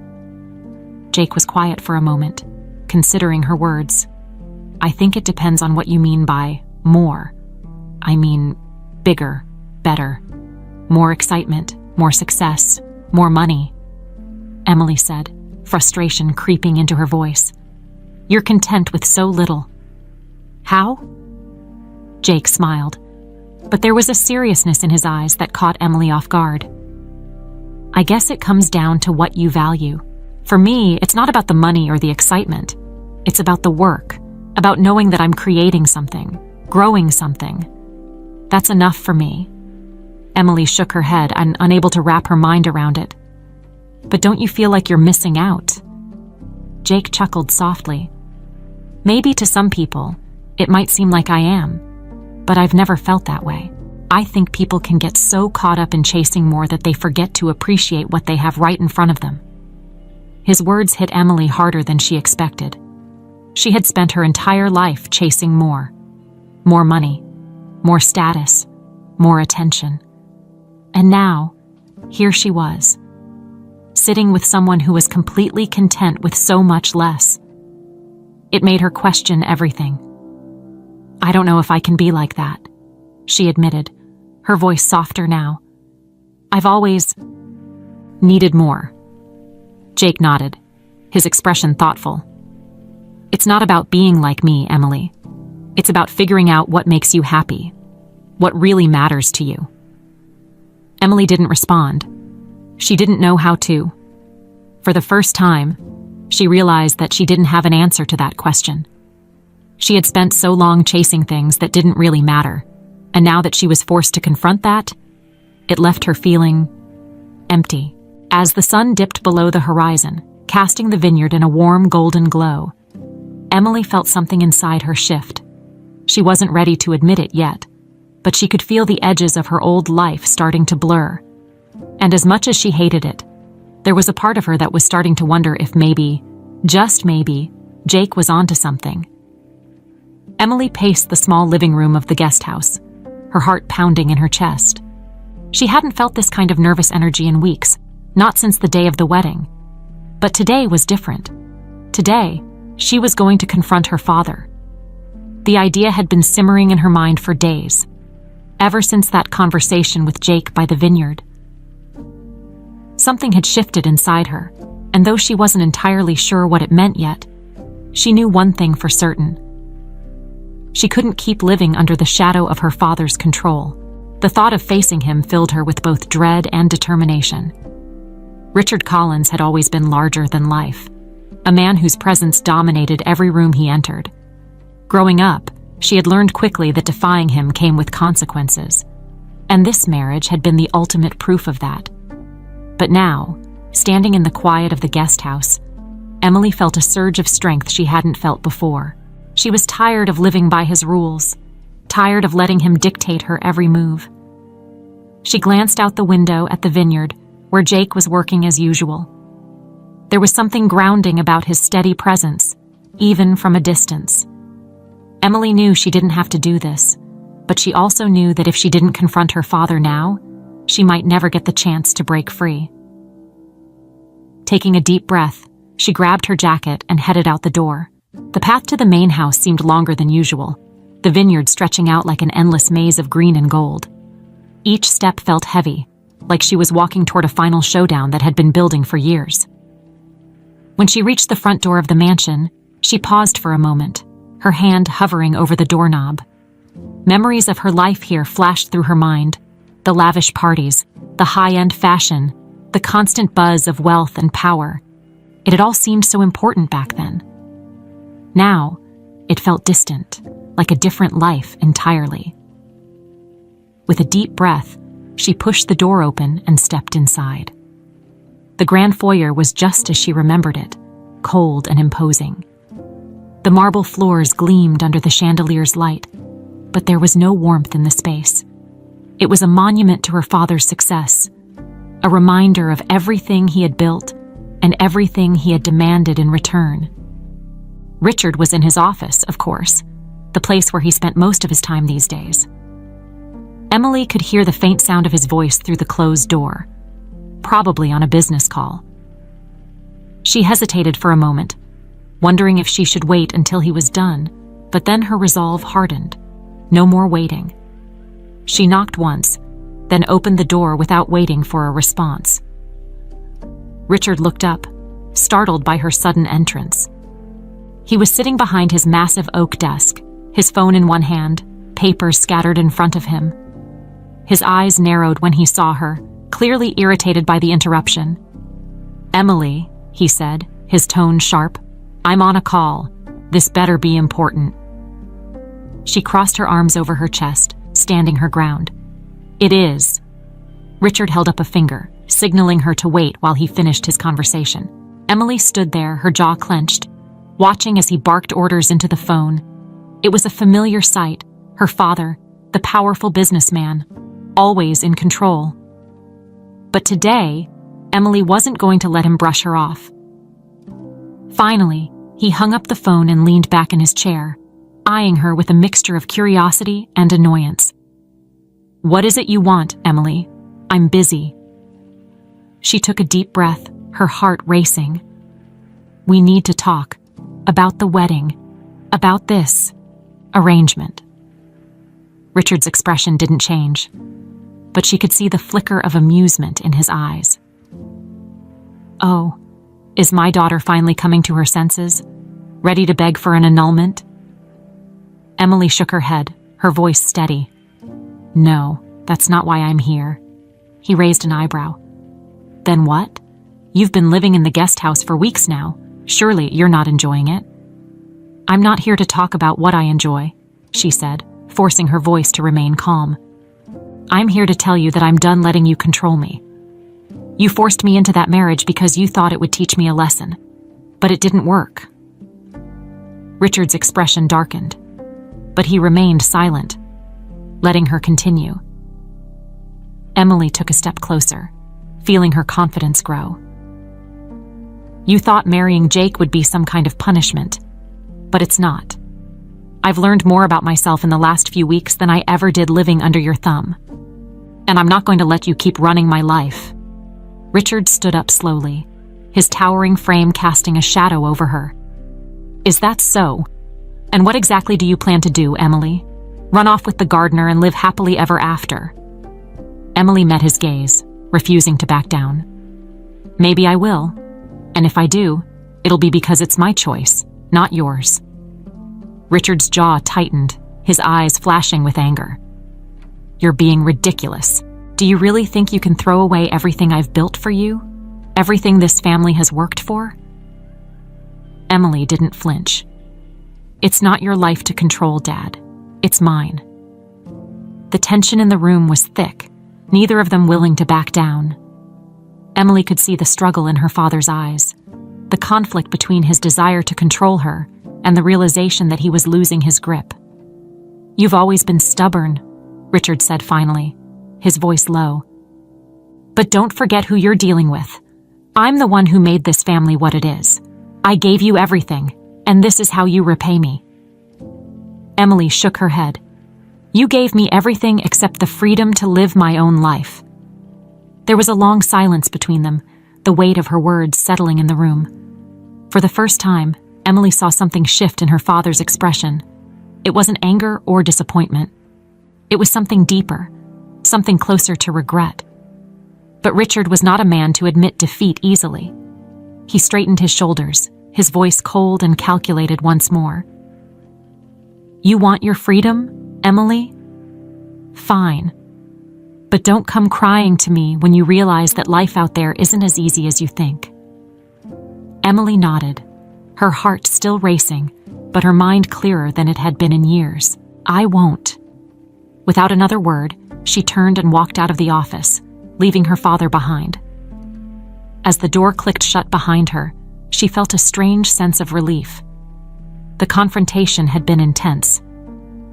Jake was quiet for a moment, considering her words. "I think it depends on what you mean by more. I mean, bigger, better, more excitement, more success, more money," Emily said, frustration creeping into her voice. "You're content with so little." "How?" Jake smiled, but there was a seriousness in his eyes that caught Emily off guard. "I guess it comes down to what you value. For me, it's not about the money or the excitement. It's about the work, about knowing that I'm creating something, growing something. That's enough for me." Emily shook her head, unable to wrap her mind around it. "But don't you feel like you're missing out?" Jake chuckled softly. "Maybe to some people, it might seem like I am, but I've never felt that way. I think people can get so caught up in chasing more that they forget to appreciate what they have right in front of them." His words hit Emily harder than she expected. She had spent her entire life chasing more. More money, more status, more attention. And now, here she was, sitting with someone who was completely content with so much less. It made her question everything. "I don't know if I can be like that," she admitted, her voice softer now. "I've always needed more." Jake nodded, his expression thoughtful. "It's not about being like me, Emily. It's about figuring out what makes you happy, what really matters to you." Emily didn't respond. She didn't know how to. For the first time, she realized that she didn't have an answer to that question. She had spent so long chasing things that didn't really matter, and now that she was forced to confront that, it left her feeling empty. As the sun dipped below the horizon, casting the vineyard in a warm golden glow, Emily felt something inside her shift. She wasn't ready to admit it yet, but she could feel the edges of her old life starting to blur. And as much as she hated it, there was a part of her that was starting to wonder if maybe, just maybe, Jake was onto something. Emily paced the small living room of the guest house, her heart pounding in her chest. She hadn't felt this kind of nervous energy in weeks, not since the day of the wedding. But today was different. Today, she was going to confront her father. The idea had been simmering in her mind for days, ever since that conversation with Jake by the vineyard. Something had shifted inside her, and though she wasn't entirely sure what it meant yet, she knew one thing for certain. She couldn't keep living under the shadow of her father's control. The thought of facing him filled her with both dread and determination. Richard Collins had always been larger than life, a man whose presence dominated every room he entered. Growing up, she had learned quickly that defying him came with consequences, and this marriage had been the ultimate proof of that. But now, standing in the quiet of the guest house, Emily felt a surge of strength she hadn't felt before. She was tired of living by his rules, tired of letting him dictate her every move. She glanced out the window at the vineyard, where Jake was working as usual. There was something grounding about his steady presence, even from a distance. Emily knew she didn't have to do this, but she also knew that if she didn't confront her father now, she might never get the chance to break free. Taking a deep breath, she grabbed her jacket and headed out the door. The path to the main house seemed longer than usual, the vineyard stretching out like an endless maze of green and gold. Each step felt heavy, like she was walking toward a final showdown that had been building for years. When she reached the front door of the mansion, she paused for a moment, her hand hovering over the doorknob. Memories of her life here flashed through her mind, the lavish parties, the high-end fashion, the constant buzz of wealth and power. It had all seemed so important back then. Now, it felt distant, like a different life entirely. With a deep breath, she pushed the door open and stepped inside. The grand foyer was just as she remembered it, cold and imposing. The marble floors gleamed under the chandelier's light, but there was no warmth in the space. It was a monument to her father's success, a reminder of everything he had built and everything he had demanded in return. Richard was in his office, of course, the place where he spent most of his time these days. Emily could hear the faint sound of his voice through the closed door, probably on a business call. She hesitated for a moment, wondering if she should wait until he was done, but then her resolve hardened. No more waiting. She knocked once, then opened the door without waiting for a response. Richard looked up, startled by her sudden entrance. He was sitting behind his massive oak desk, his phone in one hand, papers scattered in front of him. His eyes narrowed when he saw her, clearly irritated by the interruption. "Emily," he said, his tone sharp, "I'm on a call. This better be important." She crossed her arms over her chest, standing her ground. "It is." Richard held up a finger, signaling her to wait while he finished his conversation. Emily stood there, her jaw clenched, watching as he barked orders into the phone. It was a familiar sight, her father, the powerful businessman, always in control. But today, Emily wasn't going to let him brush her off. Finally, he hung up the phone and leaned back in his chair, eyeing her with a mixture of curiosity and annoyance. "What is it you want, Emily? I'm busy." She took a deep breath, her heart racing. "We need to talk. About the wedding. About this arrangement." Richard's expression didn't change, but she could see the flicker of amusement in his eyes. "Oh, Is my daughter finally coming to her senses, ready to beg for an annulment? Emily shook her head, her voice steady. No, that's not why I'm here. He raised an eyebrow. Then what? You've been living in the guest house for weeks now. Surely you're not enjoying it. I'm not here to talk about what I enjoy, she said, forcing her voice to remain calm. I'm here to tell you that I'm done letting you control me. You forced me into that marriage because you thought it would teach me a lesson. But it didn't work. Richard's expression darkened, but he remained silent, letting her continue. Emily took a step closer, feeling her confidence grow. You thought marrying Jake would be some kind of punishment, but it's not. I've learned more about myself in the last few weeks than I ever did living under your thumb. And I'm not going to let you keep running my life. Richard stood up slowly, his towering frame casting a shadow over her. Is that so? And what exactly do you plan to do, Emily? Run off with the gardener and live happily ever after? Emily met his gaze, refusing to back down. Maybe I will. And if I do, it'll be because it's my choice, not yours. Richard's jaw tightened, his eyes flashing with anger. You're being ridiculous. Do you really think you can throw away everything I've built for you? Everything this family has worked for? Emily didn't flinch. It's not your life to control, Dad. It's mine. The tension in the room was thick, neither of them willing to back down. Emily could see the struggle in her father's eyes, the conflict between his desire to control her and the realization that he was losing his grip. You've always been stubborn, Richard said finally, his voice low. But don't forget who you're dealing with. I'm the one who made this family what it is. I gave you everything, and this is how you repay me. Emily shook her head. You gave me everything except the freedom to live my own life. There was a long silence between them, the weight of her words settling in the room. For the first time, Emily saw something shift in her father's expression. It wasn't anger or disappointment. It was something deeper, something closer to regret. But Richard was not a man to admit defeat easily. He straightened his shoulders, his voice cold and calculated once more. You want your freedom, Emily? Fine. But don't come crying to me when you realize that life out there isn't as easy as you think. Emily nodded, her heart still racing, but her mind clearer than it had been in years. I won't. Without another word, she turned and walked out of the office, leaving her father behind. As the door clicked shut behind her, she felt a strange sense of relief. The confrontation had been intense,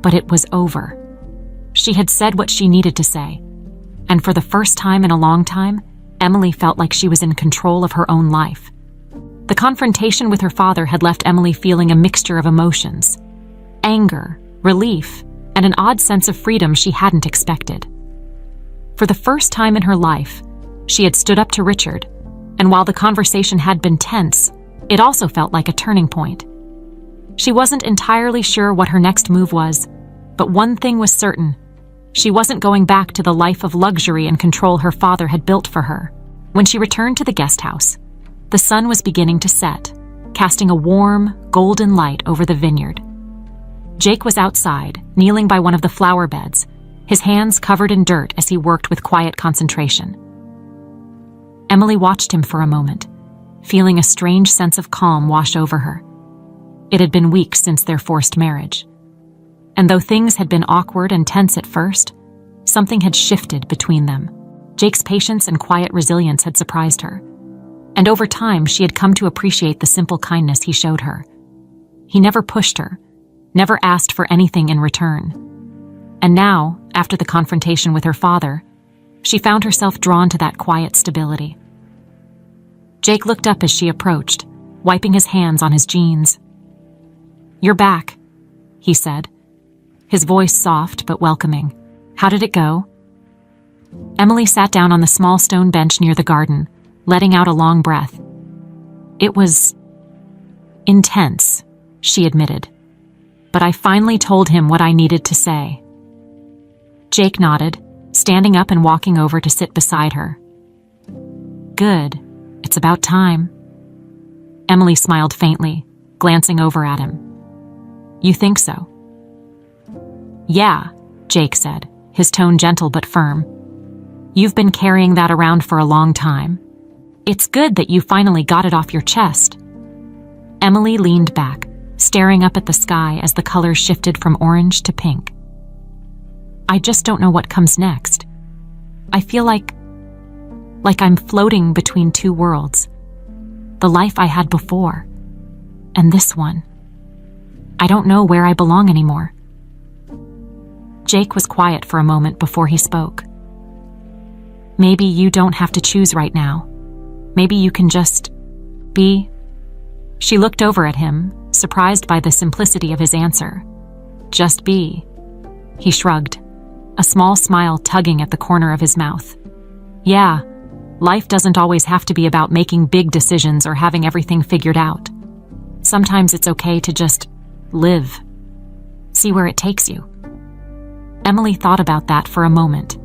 but it was over. She had said what she needed to say, and for the first time in a long time, Emily felt like she was in control of her own life. The confrontation with her father had left Emily feeling a mixture of emotions: anger, relief, and an odd sense of freedom she hadn't expected. For the first time in her life, she had stood up to Richard, and while the conversation had been tense, it also felt like a turning point. She wasn't entirely sure what her next move was, but one thing was certain: she wasn't going back to the life of luxury and control her father had built for her. When she returned to the guest house, the sun was beginning to set, casting a warm, golden light over the vineyard. Jake was outside, kneeling by one of the flower beds, his hands covered in dirt as he worked with quiet concentration. Emily watched him for a moment, feeling a strange sense of calm wash over her. It had been weeks since their forced marriage. And though things had been awkward and tense at first, something had shifted between them. Jake's patience and quiet resilience had surprised her. And over time, she had come to appreciate the simple kindness he showed her. He never pushed her, never asked for anything in return. And now, after the confrontation with her father, she found herself drawn to that quiet stability. Jake looked up as she approached, wiping his hands on his jeans. "You're back," he said, his voice soft but welcoming. "How did it go?" Emily sat down on the small stone bench near the garden, letting out a long breath. "It was intense," she admitted, "but I finally told him what I needed to say." Jake nodded, standing up and walking over to sit beside her. "Good. It's about time." Emily smiled faintly, glancing over at him. You think so? Yeah, Jake said, his tone gentle but firm. You've been carrying that around for a long time. It's good that you finally got it off your chest. Emily leaned back, staring up at the sky as the colors shifted from orange to pink. I just don't know what comes next. I feel like I'm floating between two worlds. The life I had before, and this one. I don't know where I belong anymore. Jake was quiet for a moment before he spoke. Maybe you don't have to choose right now. Maybe you can just be. She looked over at him, surprised by the simplicity of his answer. Just be. He shrugged, a small smile tugging at the corner of his mouth. Yeah, life doesn't always have to be about making big decisions or having everything figured out. Sometimes it's okay to just live. See where it takes you. Emily thought about that for a moment,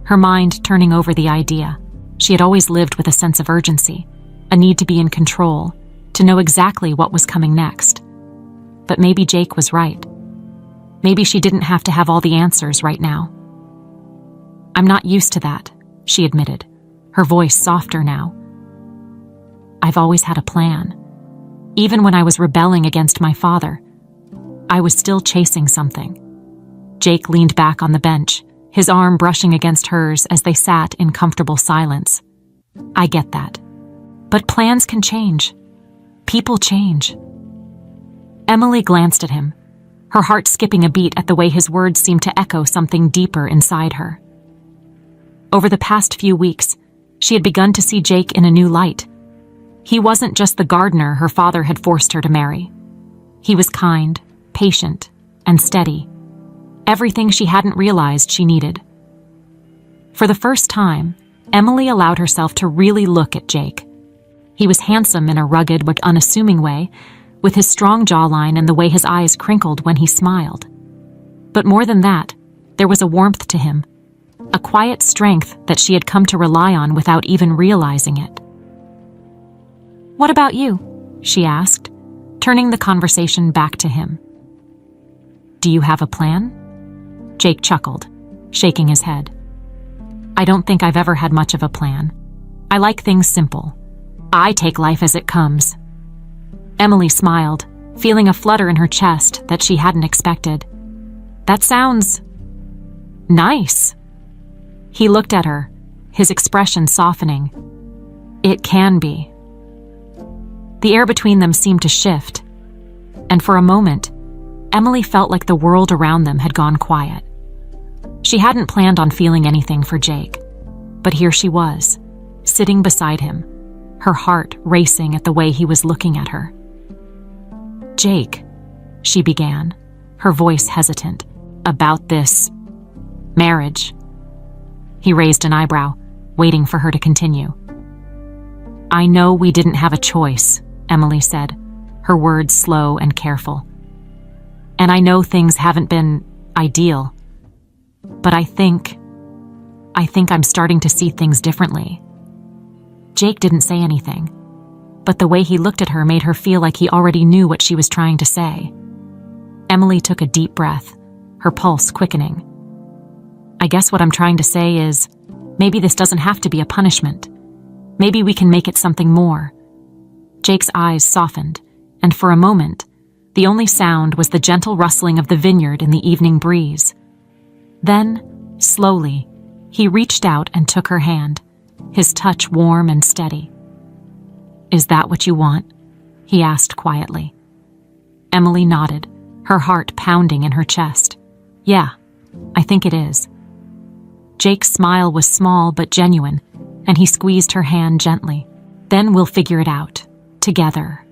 her mind turning over the idea. She had always lived with a sense of urgency, a need to be in control, to know exactly what was coming next. But maybe Jake was right. Maybe she didn't have to have all the answers right now. I'm not used to that, she admitted, her voice softer now. I've always had a plan. Even when I was rebelling against my father, I was still chasing something. Jake leaned back on the bench, his arm brushing against hers as they sat in comfortable silence. I get that. But plans can change. People change. Emily glanced at him, her heart skipping a beat at the way his words seemed to echo something deeper inside her. Over the past few weeks, she had begun to see Jake in a new light. He wasn't just the gardener her father had forced her to marry. He was kind, patient, and steady. Everything she hadn't realized she needed. For the first time, Emily allowed herself to really look at Jake. He was handsome in a rugged but unassuming way, with his strong jawline and the way his eyes crinkled when he smiled. But more than that, there was a warmth to him, a quiet strength that she had come to rely on without even realizing it. What about you? She asked, turning the conversation back to him. Do you have a plan? Jake chuckled, shaking his head. I don't think I've ever had much of a plan. I like things simple. I take life as it comes. Emily smiled, feeling a flutter in her chest that she hadn't expected. That sounds nice. He looked at her, his expression softening. It can be. The air between them seemed to shift, and for a moment, Emily felt like the world around them had gone quiet. She hadn't planned on feeling anything for Jake, but here she was, sitting beside him, her heart racing at the way he was looking at her. Jake, she began, her voice hesitant, about this marriage. He raised an eyebrow, waiting for her to continue. I know we didn't have a choice, Emily said, her words slow and careful. And I know things haven't been ideal, but I think I'm starting to see things differently. Jake didn't say anything, but the way he looked at her made her feel like he already knew what she was trying to say. Emily took a deep breath, her pulse quickening. I guess what I'm trying to say is, maybe this doesn't have to be a punishment. Maybe we can make it something more. Jake's eyes softened, and for a moment, the only sound was the gentle rustling of the vineyard in the evening breeze. Then, slowly, he reached out and took her hand, his touch warm and steady. Is that what you want? He asked quietly. Emily nodded, her heart pounding in her chest. Yeah, I think it is. Jake's smile was small but genuine, and he squeezed her hand gently. Then we'll figure it out, together.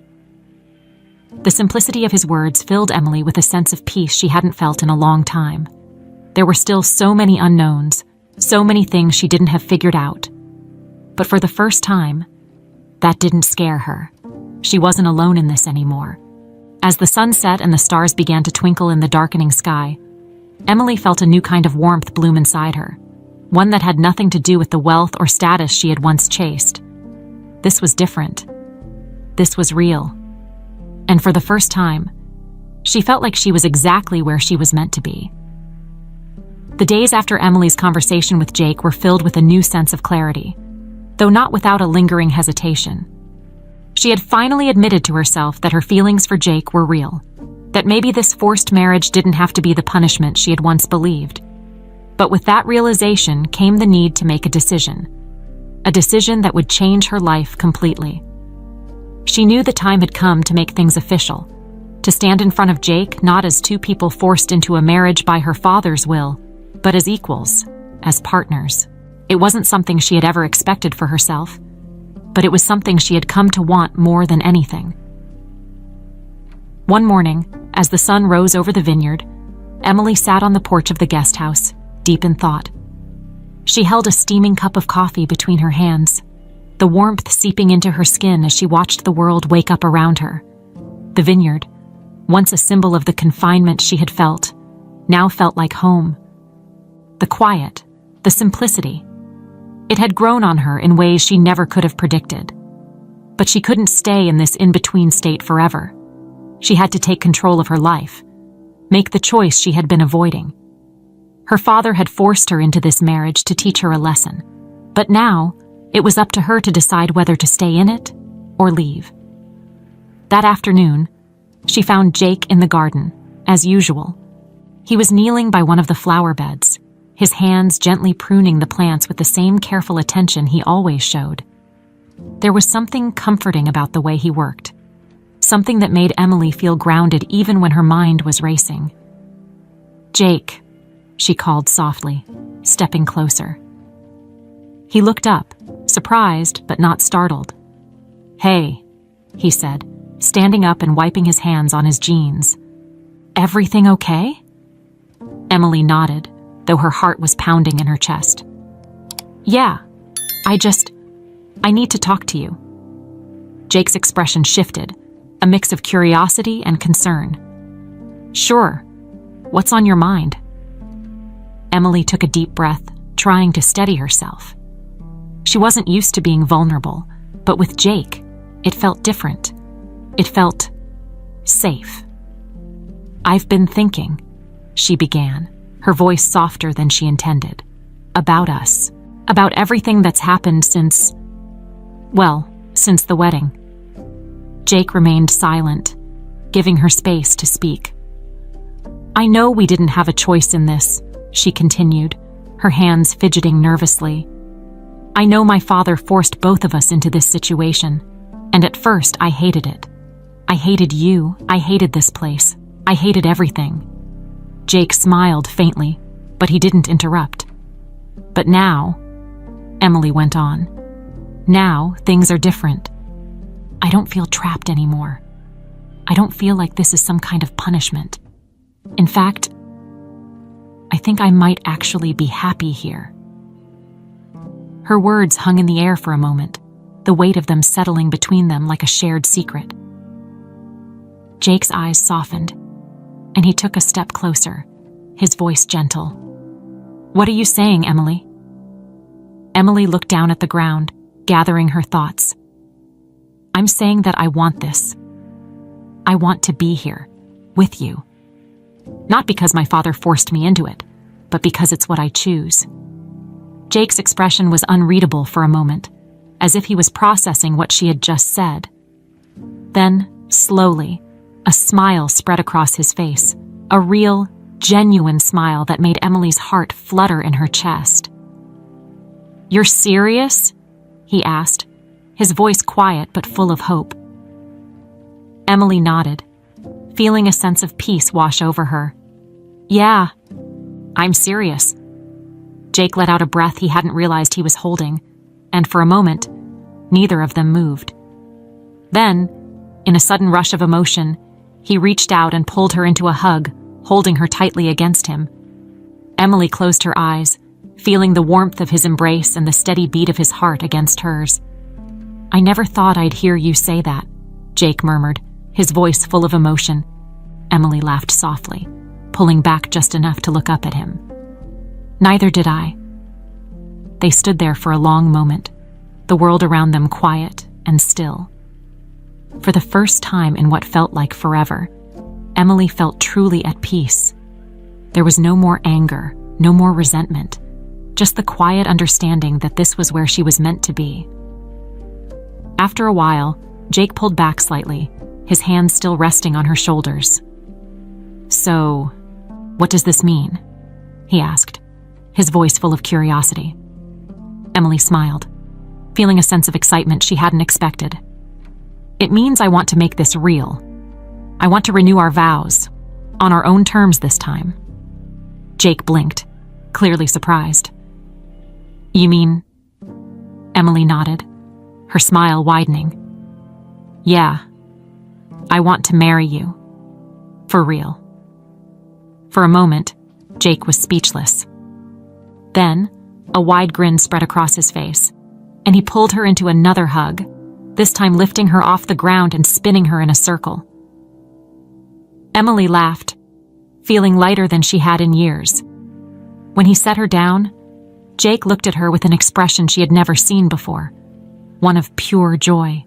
The simplicity of his words filled Emily with a sense of peace she hadn't felt in a long time. There were still so many unknowns, so many things she didn't have figured out. But for the first time, that didn't scare her. She wasn't alone in this anymore. As the sun set and the stars began to twinkle in the darkening sky, Emily felt a new kind of warmth bloom inside her, one that had nothing to do with the wealth or status she had once chased. This was different. this was real. And for the first time, she felt like she was exactly where she was meant to be. The days after Emily's conversation with Jake were filled with a new sense of clarity, though not without a lingering hesitation. She had finally admitted to herself that her feelings for Jake were real, that maybe this forced marriage didn't have to be the punishment she had once believed. But with that realization came the need to make a decision that would change her life completely. She knew the time had come to make things official, to stand in front of Jake not as two people forced into a marriage by her father's will, but as equals, as partners. It wasn't something she had ever expected for herself, but it was something she had come to want more than anything. One morning, as the sun rose over the vineyard, Emily sat on the porch of the guest house, deep in thought. She held a steaming cup of coffee between her hands, the warmth seeping into her skin as she watched the world wake up around her. The vineyard, once a symbol of the confinement she had felt, now felt like home. The quiet, the simplicity. It had grown on her in ways she never could have predicted. But she couldn't stay in this in-between state forever. She had to take control of her life, make the choice she had been avoiding. Her father had forced her into this marriage to teach her a lesson, but now it was up to her to decide whether to stay in it or leave. That afternoon, she found Jake in the garden, as usual. He was kneeling by one of the flower beds, his hands gently pruning the plants with the same careful attention he always showed. There was something comforting about the way he worked, something that made Emily feel grounded even when her mind was racing. "Jake," she called softly, stepping closer. He looked up, surprised but not startled. "Hey," he said, standing up and wiping his hands on his jeans. "Everything okay?" Emily nodded, though her heart was pounding in her chest. "Yeah, I need to talk to you." Jake's expression shifted, a mix of curiosity and concern. "Sure. What's on your mind?" Emily took a deep breath, trying to steady herself. She wasn't used to being vulnerable, but with Jake, it felt different. It felt safe. "I've been thinking," she began, her voice softer than she intended. "About us. About everything that's happened since the wedding." Jake remained silent, giving her space to speak. "I know we didn't have a choice in this," she continued, her hands fidgeting nervously. "I know my father forced both of us into this situation, and at first I hated it. I hated you, I hated this place, I hated everything." Jake smiled faintly, but he didn't interrupt. "But now," Emily went on, "now things are different. I don't feel trapped anymore. I don't feel like this is some kind of punishment. In fact, I think I might actually be happy here." Her words hung in the air for a moment, the weight of them settling between them like a shared secret. Jake's eyes softened, and he took a step closer, his voice gentle. "What are you saying, Emily?" Emily looked down at the ground, gathering her thoughts. "I'm saying that I want this. I want to be here, with you. Not because my father forced me into it, but because it's what I choose." Jake's expression was unreadable for a moment, as if he was processing what she had just said. Then, slowly, a smile spread across his face, a real, genuine smile that made Emily's heart flutter in her chest. "You're serious?" he asked, his voice quiet but full of hope. Emily nodded, feeling a sense of peace wash over her. "Yeah, I'm serious." Jake let out a breath he hadn't realized he was holding, and for a moment, neither of them moved. Then, in a sudden rush of emotion, he reached out and pulled her into a hug, holding her tightly against him. Emily closed her eyes, feeling the warmth of his embrace and the steady beat of his heart against hers. "I never thought I'd hear you say that," Jake murmured, his voice full of emotion. Emily laughed softly, pulling back just enough to look up at him. "Neither did I." They stood there for a long moment, the world around them quiet and still. For the first time in what felt like forever, Emily felt truly at peace. There was no more anger, no more resentment, just the quiet understanding that this was where she was meant to be. After a while, Jake pulled back slightly, his hands still resting on her shoulders. "So, what does this mean?" he asked, his voice full of curiosity. Emily smiled, feeling a sense of excitement she hadn't expected. "It means I want to make this real. I want to renew our vows, on our own terms this time." Jake blinked, clearly surprised. "You mean?" Emily nodded, her smile widening. "Yeah, I want to marry you. For real." For a moment, Jake was speechless. Then, a wide grin spread across his face, and he pulled her into another hug, this time lifting her off the ground and spinning her in a circle. Emily laughed, feeling lighter than she had in years. When he set her down, Jake looked at her with an expression she had never seen before, one of pure joy.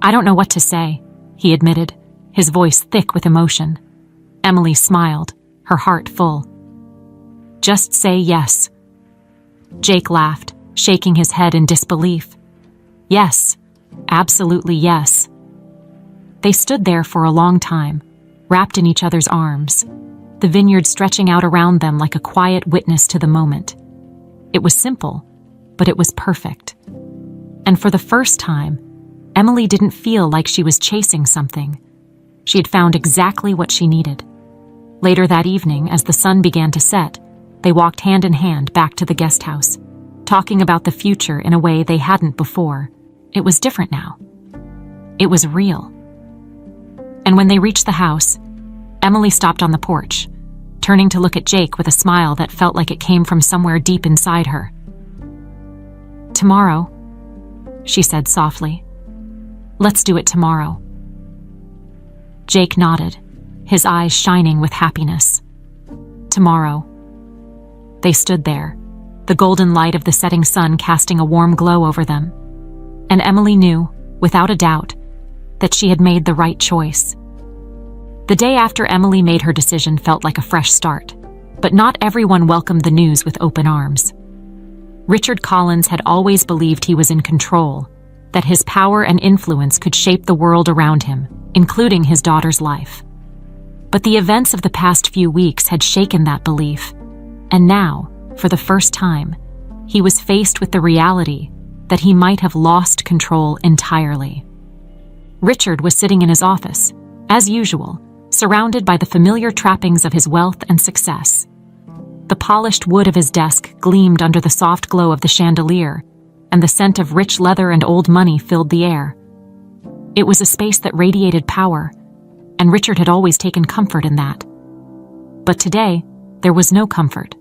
"I don't know what to say," he admitted, his voice thick with emotion. Emily smiled, her heart full. "Just say yes." Jake laughed, shaking his head in disbelief. "Yes, absolutely yes." They stood there for a long time, wrapped in each other's arms, the vineyard stretching out around them like a quiet witness to the moment. It was simple, but it was perfect. And for the first time, Emily didn't feel like she was chasing something. She had found exactly what she needed. Later that evening, as the sun began to set, they walked hand in hand back to the guest house, talking about the future in a way they hadn't before. It was different now. It was real. And when they reached the house, Emily stopped on the porch, turning to look at Jake with a smile that felt like it came from somewhere deep inside her. "Tomorrow," she said softly. "Let's do it tomorrow." Jake nodded, his eyes shining with happiness. Tomorrow. They stood there, the golden light of the setting sun casting a warm glow over them. And Emily knew, without a doubt, that she had made the right choice. The day after Emily made her decision felt like a fresh start, but not everyone welcomed the news with open arms. Richard Collins had always believed he was in control, that his power and influence could shape the world around him, including his daughter's life. But the events of the past few weeks had shaken that belief, and now, for the first time, he was faced with the reality that he might have lost control entirely. Richard was sitting in his office, as usual, surrounded by the familiar trappings of his wealth and success. The polished wood of his desk gleamed under the soft glow of the chandelier, and the scent of rich leather and old money filled the air. It was a space that radiated power, and Richard had always taken comfort in that. But today, there was no comfort.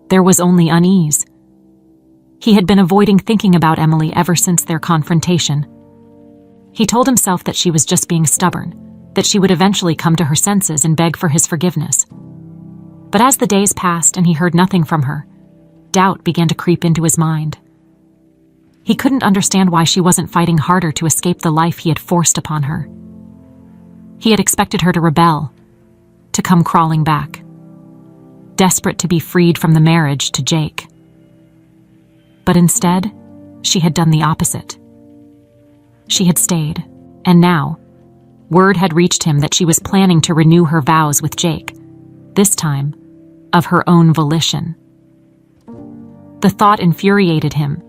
There was only unease. He had been avoiding thinking about Emily ever since their confrontation. He told himself that she was just being stubborn, that she would eventually come to her senses and beg for his forgiveness. But as the days passed and he heard nothing from her, doubt began to creep into his mind. He couldn't understand why she wasn't fighting harder to escape the life he had forced upon her. He had expected her to rebel, to come crawling back, desperate to be freed from the marriage to Jake. But instead, she had done the opposite. She had stayed, and now, word had reached him that she was planning to renew her vows with Jake, this time, of her own volition. The thought infuriated him.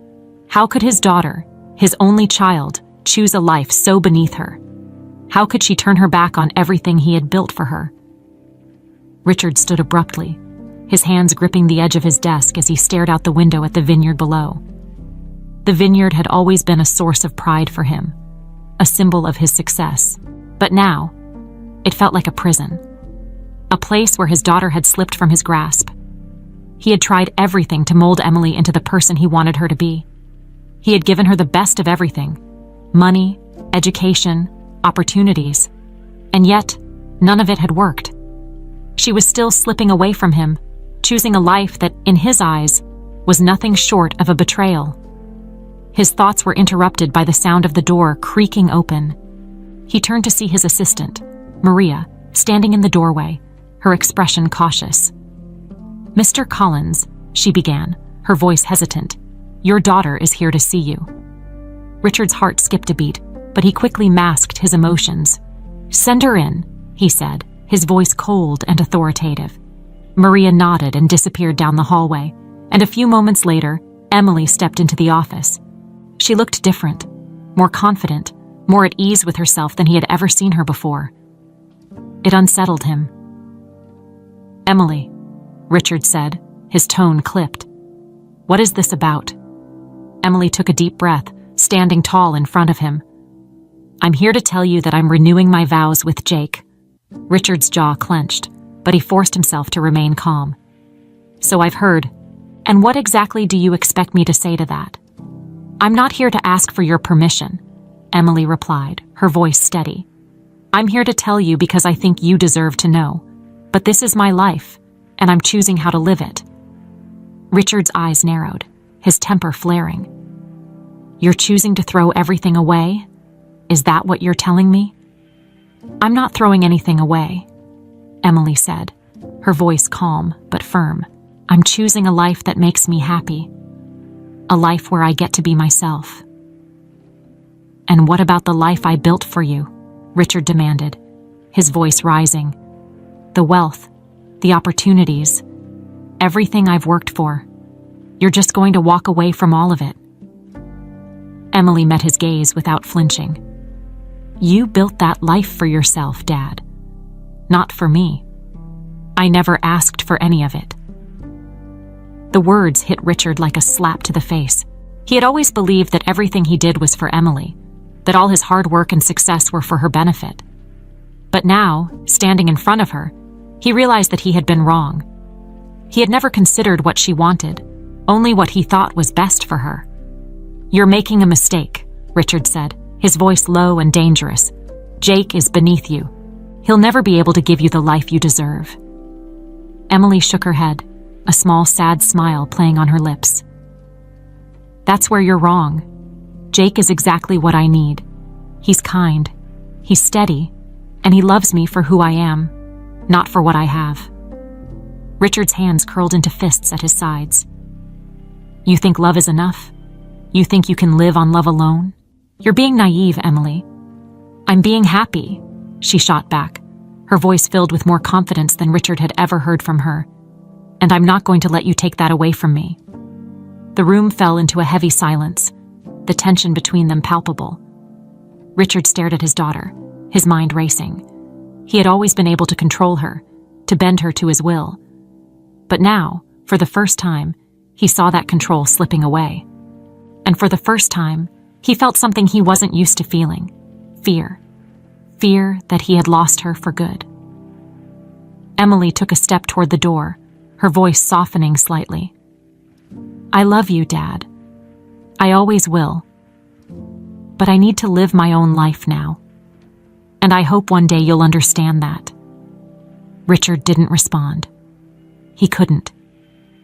How could his daughter, his only child, choose a life so beneath her? How could she turn her back on everything he had built for her? Richard stood abruptly, his hands gripping the edge of his desk as he stared out the window at the vineyard below. The vineyard had always been a source of pride for him, a symbol of his success. But now, it felt like a prison, a place where his daughter had slipped from his grasp. He had tried everything to mold Emily into the person he wanted her to be. He had given her the best of everything: money, education, opportunities. And yet, none of it had worked. She was still slipping away from him, choosing a life that, in his eyes, was nothing short of a betrayal. His thoughts were interrupted by the sound of the door creaking open. He turned to see his assistant, Maria, standing in the doorway, her expression cautious. "Mr. Collins," she began, her voice hesitant, "your daughter is here to see you." Richard's heart skipped a beat, but he quickly masked his emotions. "Send her in," he said, his voice cold and authoritative. Maria nodded and disappeared down the hallway, and a few moments later, Emily stepped into the office. She looked different, more confident, more at ease with herself than he had ever seen her before. It unsettled him. "Emily," Richard said, his tone clipped. "What is this about?" Emily took a deep breath, standing tall in front of him. "I'm here to tell you that I'm renewing my vows with Jake." Richard's jaw clenched, but he forced himself to remain calm. "So I've heard. And what exactly do you expect me to say to that?" "I'm not here to ask for your permission," Emily replied, her voice steady. "I'm here to tell you because I think you deserve to know. But this is my life, and I'm choosing how to live it." Richard's eyes narrowed, his temper flaring. "You're choosing to throw everything away? Is that what you're telling me?" "I'm not throwing anything away," Emily said, her voice calm but firm. "I'm choosing a life that makes me happy. A life where I get to be myself." "And what about the life I built for you?" Richard demanded, his voice rising. "The wealth, the opportunities, everything I've worked for. You're just going to walk away from all of it." Emily met his gaze without flinching. "You built that life for yourself, Dad. Not for me. I never asked for any of it." The words hit Richard like a slap to the face. He had always believed that everything he did was for Emily, that all his hard work and success were for her benefit. But now, standing in front of her, he realized that he had been wrong. He had never considered what she wanted, only what he thought was best for her. "You're making a mistake," Richard said, his voice low and dangerous. "Jake is beneath you. He'll never be able to give you the life you deserve." Emily shook her head, a small sad smile playing on her lips. "That's where you're wrong. Jake is exactly what I need. He's kind, he's steady, and he loves me for who I am, not for what I have." Richard's hands curled into fists at his sides. "You think love is enough? You think you can live on love alone? You're being naive, Emily." "I'm being happy," she shot back, her voice filled with more confidence than Richard had ever heard from her. "And I'm not going to let you take that away from me." The room fell into a heavy silence, the tension between them palpable. Richard stared at his daughter, his mind racing. He had always been able to control her, to bend her to his will. But now, for the first time, he saw that control slipping away. And for the first time, he felt something he wasn't used to feeling: fear. Fear that he had lost her for good. Emily took a step toward the door, her voice softening slightly. "I love you, Dad. I always will. But I need to live my own life now. And I hope one day you'll understand that." Richard didn't respond. He couldn't.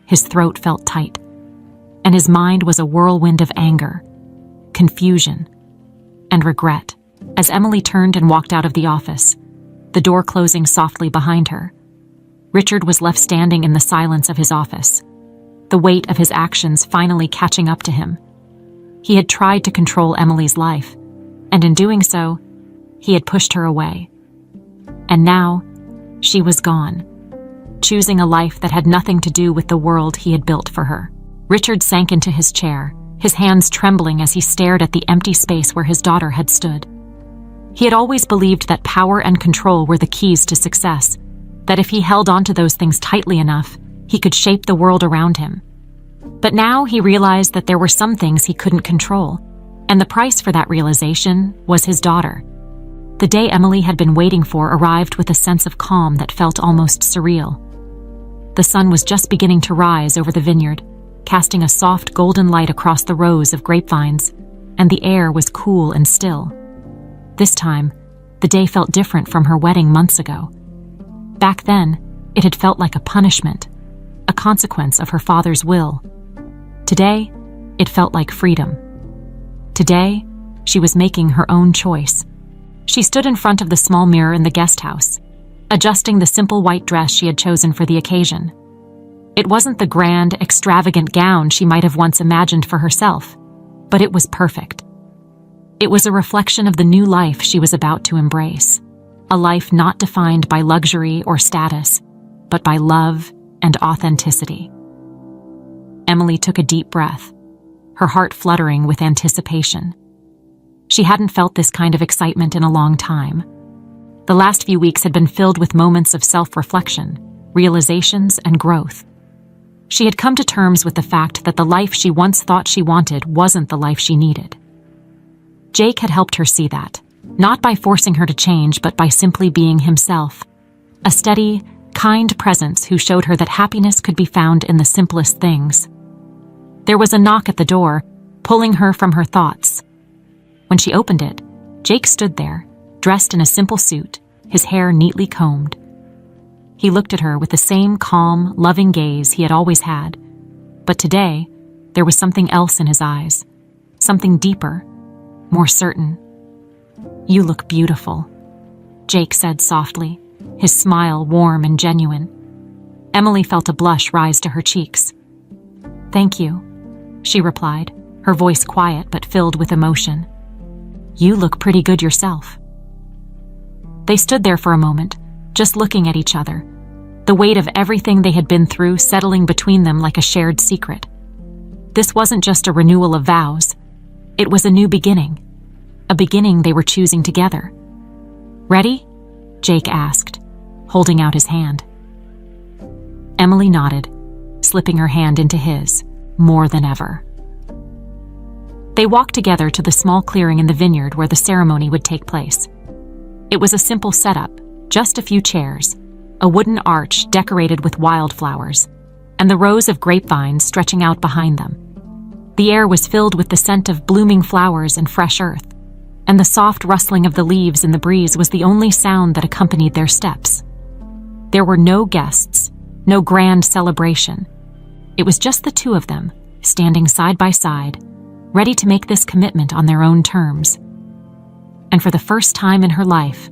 His throat felt tight, and his mind was a whirlwind of anger, confusion, and regret as Emily turned and walked out of the office, the door closing softly behind her. Richard was left standing in the silence of his office, the weight of his actions finally catching up to him. He had tried to control Emily's life, and in doing so, he had pushed her away. And now, she was gone, choosing a life that had nothing to do with the world he had built for her. Richard sank into his chair, his hands trembling as he stared at the empty space where his daughter had stood. He had always believed that power and control were the keys to success, that if he held onto those things tightly enough, he could shape the world around him. But now he realized that there were some things he couldn't control, and the price for that realization was his daughter. The day Emily had been waiting for arrived with a sense of calm that felt almost surreal. The sun was just beginning to rise over the vineyard, casting a soft golden light across the rows of grapevines, and the air was cool and still. This time, the day felt different from her wedding months ago. Back then, it had felt like a punishment, a consequence of her father's will. Today, it felt like freedom, Today, she was making her own choice. She stood in front of the small mirror in the guest house, adjusting the simple white dress she had chosen for the occasion. It wasn't the grand, extravagant gown she might have once imagined for herself, but it was perfect. It was a reflection of the new life she was about to embrace, a life not defined by luxury or status, but by love and authenticity. Emily took a deep breath, her heart fluttering with anticipation. She hadn't felt this kind of excitement in a long time. The last few weeks had been filled with moments of self-reflection, realizations, and growth. She had come to terms with the fact that the life she once thought she wanted wasn't the life she needed. Jake had helped her see that, not by forcing her to change, but by simply being himself, a steady, kind presence who showed her that happiness could be found in the simplest things. There was a knock at the door, pulling her from her thoughts. When she opened it, Jake stood there, dressed in a simple suit, his hair neatly combed. He looked at her with the same calm, loving gaze he had always had. But today, there was something else in his eyes, something deeper, more certain. "You look beautiful," Jake said softly, his smile warm and genuine. Emily felt a blush rise to her cheeks. "Thank you," she replied, her voice quiet but filled with emotion. "You look pretty good yourself." They stood there for a moment, just looking at each other, the weight of everything they had been through settling between them like a shared secret. This wasn't just a renewal of vows. It was a new beginning, a beginning they were choosing together. "Ready?" Jake asked, holding out his hand. Emily nodded, slipping her hand into his, more than ever. They walked together to the small clearing in the vineyard where the ceremony would take place. It was a simple setup, just a few chairs, a wooden arch decorated with wildflowers, and the rows of grapevines stretching out behind them. The air was filled with the scent of blooming flowers and fresh earth, and the soft rustling of the leaves in the breeze was the only sound that accompanied their steps. There were no guests, no grand celebration. It was just the two of them, standing side by side, ready to make this commitment on their own terms. And for the first time in her life,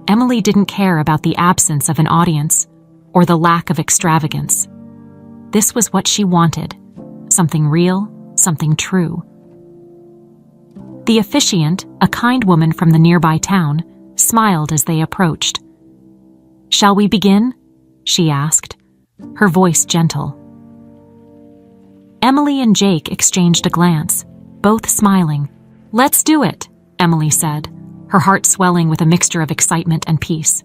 Emily didn't care about the absence of an audience or the lack of extravagance. This was what she wanted, something real, something true. The officiant, a kind woman from the nearby town, smiled as they approached. "Shall we begin?" she asked, her voice gentle. Emily and Jake exchanged a glance, both smiling. "Let's do it," Emily said, her heart swelling with a mixture of excitement and peace.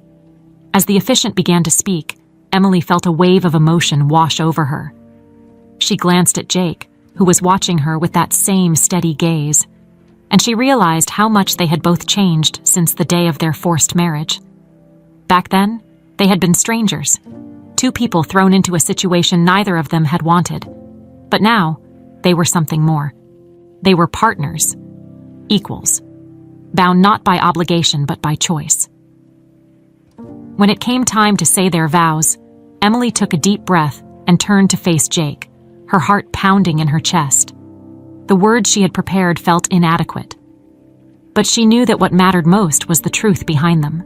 As the officiant began to speak, Emily felt a wave of emotion wash over her. She glanced at Jake, who was watching her with that same steady gaze, and she realized how much they had both changed since the day of their forced marriage. Back then, they had been strangers, two people thrown into a situation neither of them had wanted. But now, they were something more. They were partners, equals, bound not by obligation but by choice. When it came time to say their vows, Emily took a deep breath and turned to face Jake, her heart pounding in her chest. The words she had prepared felt inadequate, but she knew that what mattered most was the truth behind them.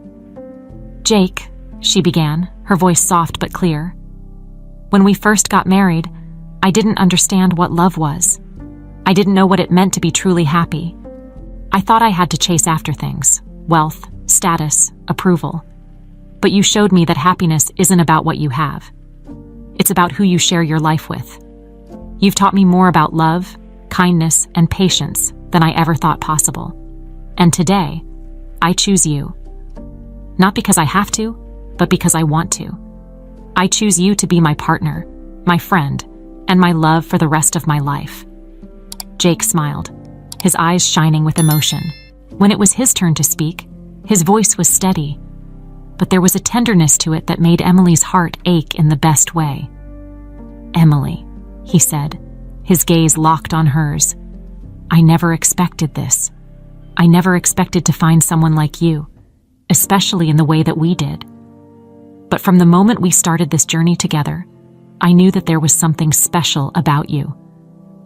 "Jake," she began, her voice soft but clear, "when we first got married, I didn't understand what love was. I didn't know what it meant to be truly happy. I thought I had to chase after things, wealth, status, approval. But you showed me that happiness isn't about what you have. It's about who you share your life with. You've taught me more about love, kindness, and patience than I ever thought possible. And today, I choose you. Not because I have to, but because I want to. I choose you to be my partner, my friend, and my love for the rest of my life." Jake smiled, his eyes shining with emotion. When it was his turn to speak, his voice was steady, but there was a tenderness to it that made Emily's heart ache in the best way. "Emily," he said, his gaze locked on hers, "I never expected this. I never expected to find someone like you, especially in the way that we did. But from the moment we started this journey together, I knew that there was something special about you.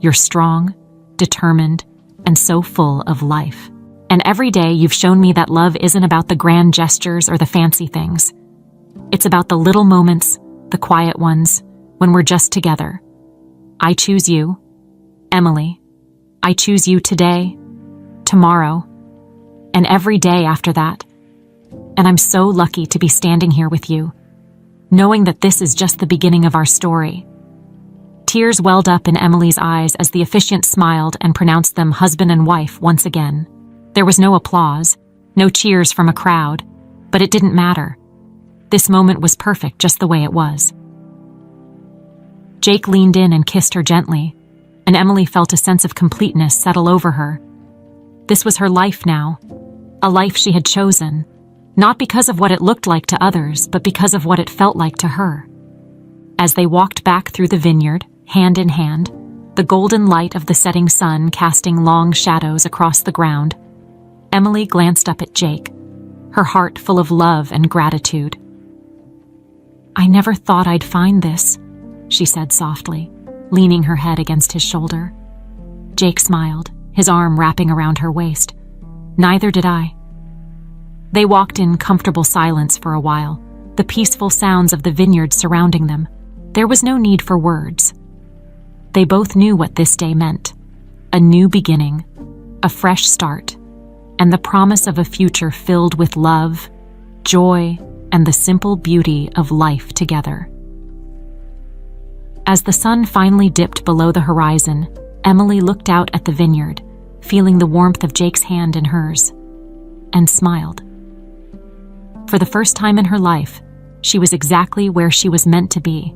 You're strong, determined, and so full of life. And every day you've shown me that love isn't about the grand gestures or the fancy things. It's about the little moments, the quiet ones, when we're just together. I choose you, Emily. I choose you today, tomorrow, and every day after that. And I'm so lucky to be standing here with you, knowing that this is just the beginning of our story. Tears welled up in Emily's eyes as the officiant smiled and pronounced them husband and wife once again. There was no applause, no cheers from a crowd, but it didn't matter. This moment was perfect just the way it was. Jake leaned in and kissed her gently, and Emily felt a sense of completeness settle over her. This was her life now, a life she had chosen, not because of what it looked like to others, but because of what it felt like to her. As they walked back through the vineyard, hand in hand, the golden light of the setting sun casting long shadows across the ground, Emily glanced up at Jake, her heart full of love and gratitude. "I never thought I'd find this," she said softly, leaning her head against his shoulder. Jake smiled, his arm wrapping around her waist. "Neither did I." They walked in comfortable silence for a while, the peaceful sounds of the vineyard surrounding them. There was no need for words. They both knew what this day meant: a new beginning, a fresh start, and the promise of a future filled with love, joy, and the simple beauty of life together. As the sun finally dipped below the horizon, Emily looked out at the vineyard, feeling the warmth of Jake's hand in hers, and smiled. For the first time in her life, she was exactly where she was meant to be,